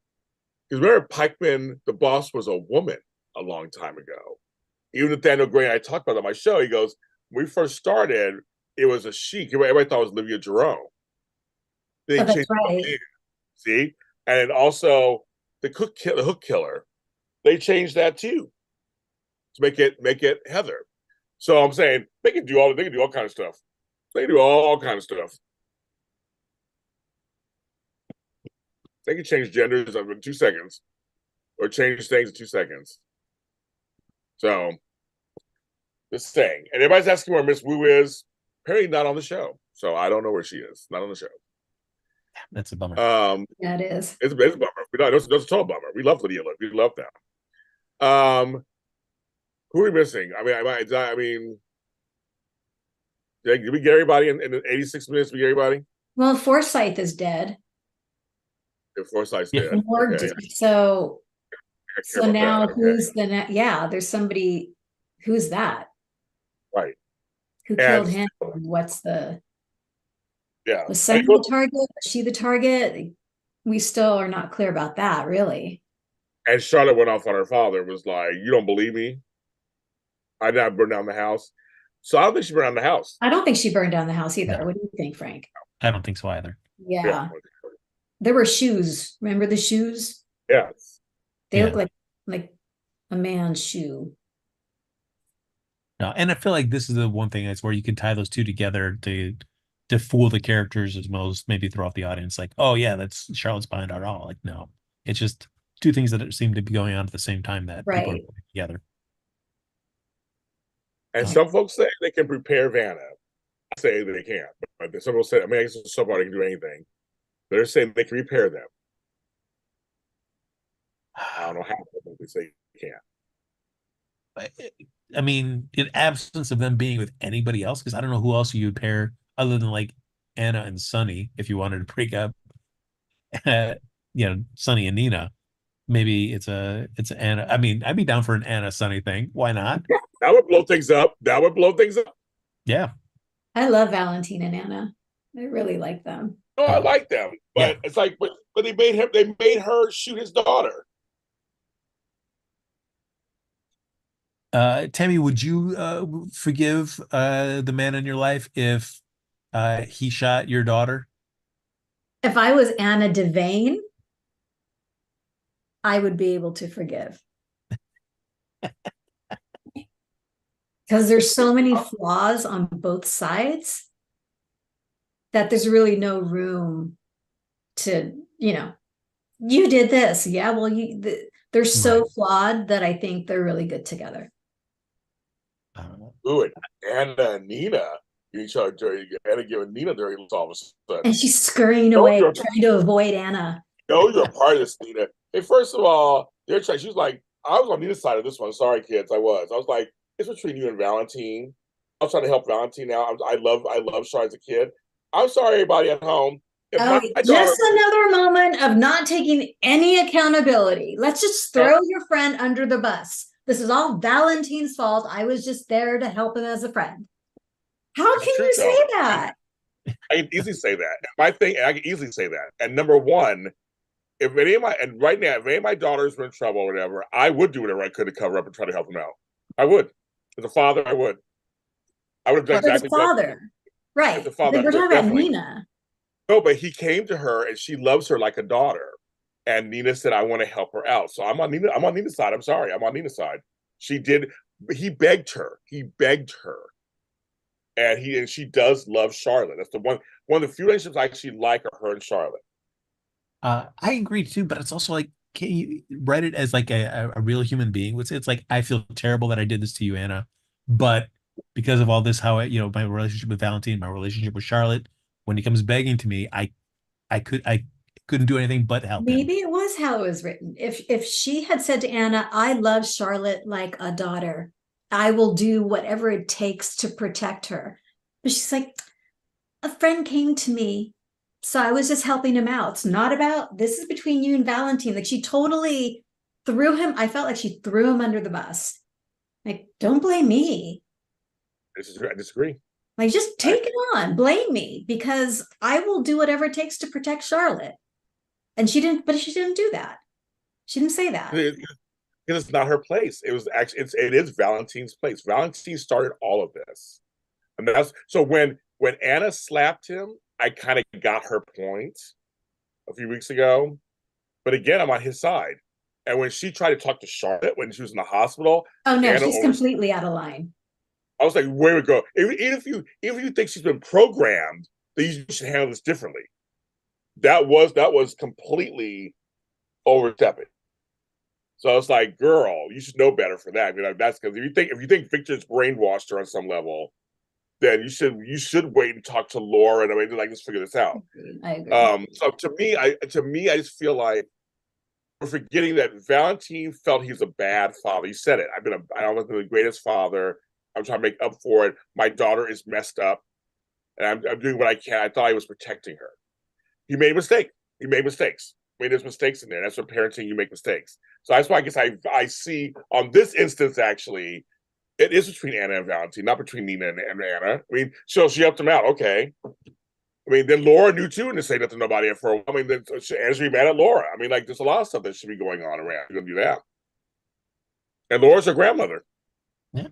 Because remember, Pikeman, the boss, was a woman a long time ago. Even Nathaniel Gray and I talked about it on my show. He goes, when we first started, it was a she. Everybody thought it was Olivia Jerome. They that's right. See? And also the hook killer, they changed that too. To make it Heather. So I'm saying they can do all kind of stuff. They can do all kind of stuff. They can change genders in 2 seconds, or change things in 2 seconds. So, just saying. And everybody's asking where Miss Wu is. Apparently not on the show. So I don't know where she is. Not on the show. That's a bummer. Yeah, it is. It's a bummer. It's a total bummer. We love Lydia. We love them. Who are we missing? I mean, did we get everybody in the 86 minutes? We get everybody? Well, Forsyth is dead. Forsyth's dead. Okay. So now who's the next? Yeah, there's somebody. Who's that? Right. Who killed him? What's the? Yeah. Was Sunny the target? Was she the target? We still are not clear about that, really. And Charlotte went off on her father. Was like, "You don't believe me? I did not burn down the house." So I don't think she burned down the house. I don't think she burned down the house either. No. What do you think, Frank? I don't think so either. Yeah. There were shoes. Remember the shoes? Yeah. They look like a man's shoe. No, and I feel like this is the one thing that's where you can tie those two together to fool the characters as well as maybe throw off the audience. Like, oh yeah, that's Charlotte's behind it all. Like, no, it's just two things that seem to be going on at the same time that people are putting together. And some folks say they can prepare Vanna. I say they can't, but some people say, I guess somebody can do anything. They're saying they can repair them. I don't know how, but they say you can't. I mean, in absence of them being with anybody else, because I don't know who else you would pair other than like Anna and Sunny if you wanted to break up, Sunny and Nina. Maybe it's Anna. I mean, I'd be down for an Anna Sunny thing. Why not? That would blow things up. Yeah. I love Valentine and Anna. I really like them. Oh, I like them, but it's like, but they made her shoot his daughter. Tami, would you forgive the man in your life if he shot your daughter? If I was Anna Devane, I would be able to forgive. Because there's so many flaws on both sides that there's really no room to, you did this. Yeah, well, they're so flawed that I think they're really good together. Ooh, Anna and Nina. You charge Anna giving Nina dirty looks all of a sudden. And she's scurrying away, trying to avoid Anna. No, you're a part of this, Nina. Hey, first of all, she was like, I was on Nina's side of this one. Sorry, kids, I was like, it's between you and Valentine. I was trying to help Valentine out. I love Char as a kid. I'm sorry, everybody at home. Just another moment of not taking any accountability. Let's just throw your friend under the bus. This is all Valentine's fault. I was just there to help him as a friend. How It's can true, you though. say that? I can easily say that. My thing, I can easily say that. And number one, if any of my and right now, if any of my daughters were in trouble or whatever, I would do whatever I could to cover up and try to help them out. I would. As a father, I would. I would have done But as exactly a what father, as a right? father, Like, I we're would talking about definitely. Nina. No, but he came to her and she loves her like a daughter. And Nina said, I want to help her out. So I'm on Nina's side. I'm sorry. I'm on Nina's side. She did, he begged her. He begged her. And she does love Charlotte. That's the one of the few relationships I actually like are her and Charlotte. I agree too, but it's also like, can you write it as like a real human being would say? It's like, I feel terrible that I did this to you, Anna, but because of all this, how my relationship with Valentine, my relationship with Charlotte, when he comes begging to me, I couldn't do anything but help him. Maybe it was how it was written. If she had said to Anna, I love Charlotte like a daughter, I will do whatever it takes to protect her. But she's like, a friend came to me, so I was just helping him out. It's not about, this is between you and Valentine. Like, she totally threw him. I felt like she threw him under the bus. Like, don't blame me. I disagree. Like, just take it on, blame me, because I will do whatever it takes to protect Charlotte. And she didn't do that. She didn't say that. It's not her place. It was actually it is Valentine's place. Valentine started all of this. And that's so when Anna slapped him, I kind of got her point a few weeks ago. But again, I'm on his side. And when she tried to talk to Charlotte when she was in the hospital, Oh no, Anna she's completely out of line. I was like, where we go? Even if you think she's been programmed, that you should handle this differently. That was completely overstepping. So I was like, girl, you should know better for that. You know, that's because if you think Victor's brainwashed her on some level, then you should wait and talk to Laura and I mean, like, let's figure this out. I agree. So to me, I just feel like we're forgetting that Valentine felt he's a bad father. He said it. I don't know the greatest father. I'm trying to make up for it. My daughter is messed up, and I'm doing what I can. I thought I was protecting her. He made a mistake. He made mistakes. Made his mistakes in there. That's what parenting. You make mistakes. So that's why I guess I see on this instance actually, it is between Anna and Valentine, not between Nina and Anna. I mean, so she helped him out. Okay. I mean, then Laura knew too, and to say nothing to nobody for a while. I mean, then Anna's be mad at Laura. I mean, like, there's a lot of stuff that should be going on around. You're gonna do that. And Laura's her grandmother. Yeah,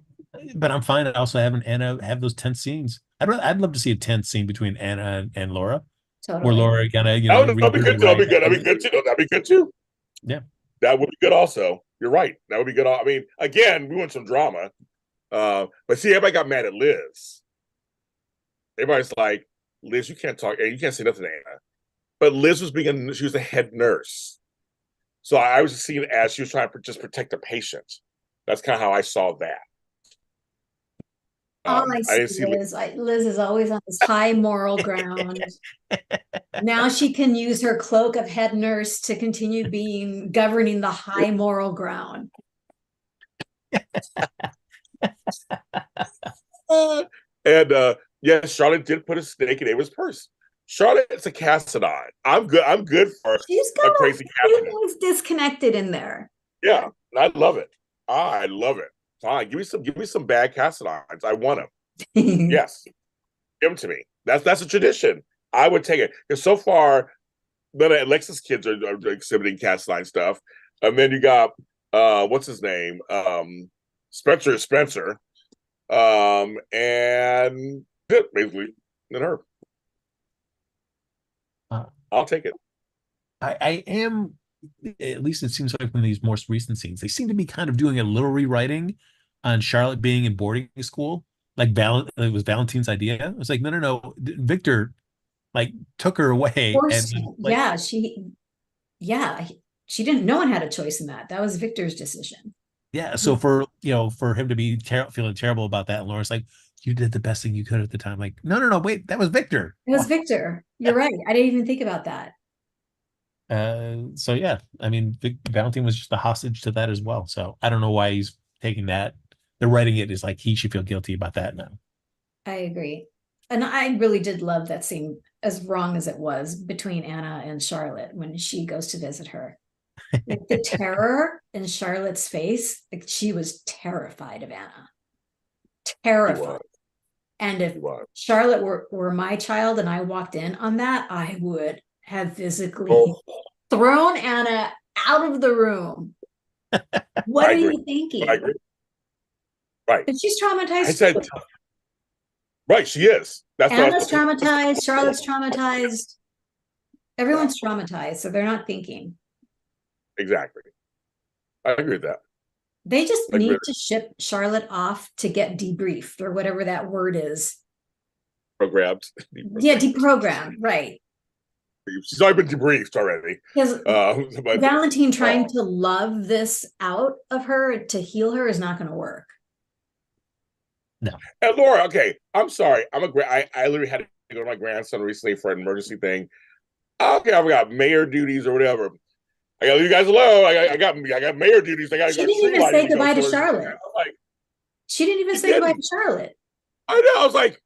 but I'm fine also having Anna have those tense scenes. I'd love to see a tense scene between Anna and Laura, where Totally. Laura kind of Oh, that'd be good. That'd be good. That'd be good too. That'd be good too. Yeah, that would be good. Also, you're right. That would be good. I mean, again, we want some drama. But see, everybody got mad at Liz. Everybody's like, Liz, you can't talk, and you can't say nothing to Anna. But Liz she was a head nurse. So I was just seeing it as she was trying to just protect the patient. That's kind of how I saw that. All I I didn't see see Liz, Liz is always on this high moral ground. Now she can use her cloak of head nurse to continue governing the high moral ground. And yes, Charlotte did put a snake in Ava's purse. Charlotte's a Cassadine. I'm good for She's got a crazy few things disconnected in there. Yeah, I love it. I love it. Fine, give me some bad Cassadines. I want them. Yes, give them to me. That's a tradition. I would take it because so far, none of Alexa's kids are exhibiting Cassadine stuff, and then you got what's his name, Spencer, and basically, and her. I'll take it. I am, at least it seems like from these most recent scenes, they seem to be kind of doing a little rewriting on Charlotte being in boarding school. Like it was Valentine's idea. It was like, no. Victor like took her away and like, she didn't, no one had a choice in that. That was Victor's decision. yeah. So for him to be feeling terrible about that, and Laura's like, you did the best thing you could at the time. Like, no, wait, that was Victor. It was Victor. You're right. I didn't even think about that. So yeah, I mean, Valentine was just a hostage to that as well. So I don't know why he's taking that. They're writing it as like he should feel guilty about that now. I agree. And I really did love that scene, as wrong as it was, between Anna and Charlotte when she goes to visit her. Like, the terror in Charlotte's face, like, she was terrified of Anna. Terrified. And if He was. Charlotte were my child and I walked in on that, I would have physically Oh, thrown Anna out of the room. What I are agree. you thinking? I agree. Right. And she's I traumatized said, too. right, she is. That's what I Anna's was traumatized, Charlotte's traumatized. Everyone's traumatized, so they're not thinking. exactly. I agree with that. They just I agree. need to ship Charlotte off to get debriefed or whatever that word is. Programmed. Yeah, deprogrammed, right. She's already been debriefed already. Because But Valentine trying to love this out of her to heal her is not going to work. No. and Laura, okay, I'm sorry. I literally had to go to my grandson recently for an emergency thing. Okay, I got mayor duties or whatever. I gotta leave you guys alone. I got mayor duties. I got She didn't even say goodbye to Charlotte. Like, She didn't even say goodbye to Charlotte. I know. I was like,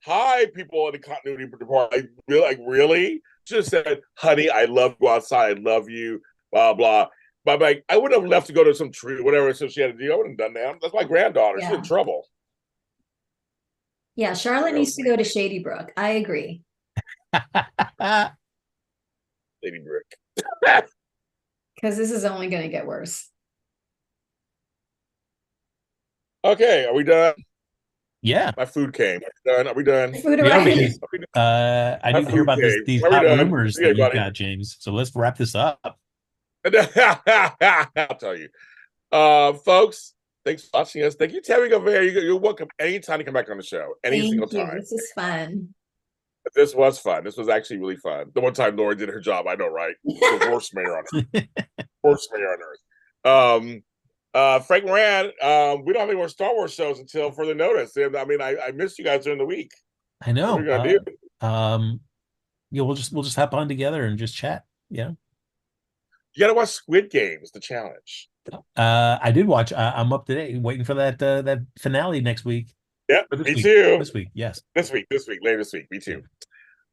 hi, people in the continuity department. Like, really? Just said, honey, I love you outside. I love you. Blah blah. But like, I wouldn't have left to go to some tree, whatever. So she had to do. I wouldn't have done that. That's my granddaughter. Yeah. She's in trouble. Yeah, Charlotte needs to go to Shady Brook. I agree. Lady Brick. Because this is only going to get worse. Okay, are we done? Yeah. My food came. Are we done? Food Yeah, arrived. I need to hear about these Are we hot done? rumors Okay, that you've buddy. got, James. So let's wrap this up. I'll tell you. Folks, thanks for watching us. Thank you, Tami Goveia. You're welcome anytime to come back on the show. Any single Thank you. time. This is fun. This was fun. This was actually really fun. The one time Laura did her job, I know, right? The worst mayor on earth. Worst mayor on earth. Frank Moran, we don't have any more Star Wars shows until further notice. I mean, I missed you guys during the week. I know. What are we gonna do? Yeah, we'll just hop on together and just chat. Yeah. You gotta watch Squid Games, the challenge. I did watch. I'm up to date, waiting for that finale next week. Yeah, me too. This week, yes. This week, later this week, me too.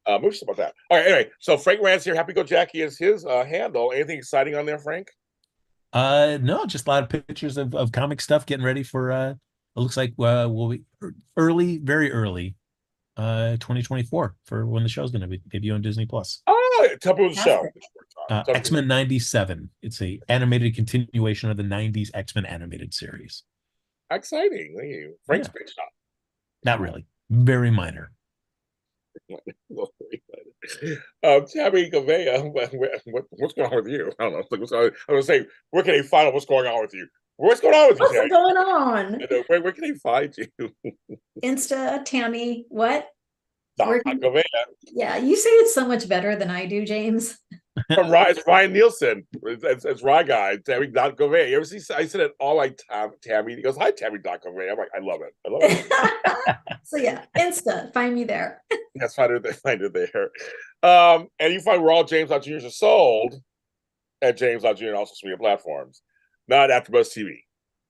Move about that. All right, anyway, so Frank Moran's here. Happy Go Jackie is his handle. Anything exciting on there, Frank? No, just a lot of pictures of comic stuff getting ready for it looks like we'll be very early 2024 for when the show's going to be debut on Disney Plus. Oh, tell people the show. X-Men 97. It's a animated continuation of the 90s X-Men animated series. Exciting. Thank you. Frank's big shot. Not really. Very minor. Tami Goveia, what's going on with you? I don't know. I was going to say, where can they find out what's going on with you? What's going on with you, What's going on? Where can they find you? Insta, Tami, what? Goveia. Yeah, you say it so much better than I do, James. From Ryan Nielsen. It's Rye Guy, Tami Goveia. You ever see? I said it all like Tami. He goes, hi, Tami Goveia. I'm like, I love it. I love it. So yeah, Insta, find me there. Yes, find it there. And you find where all James Lott Jr.'s are sold at James Lott Jr. and all social media platforms. Not AfterBuzz TV.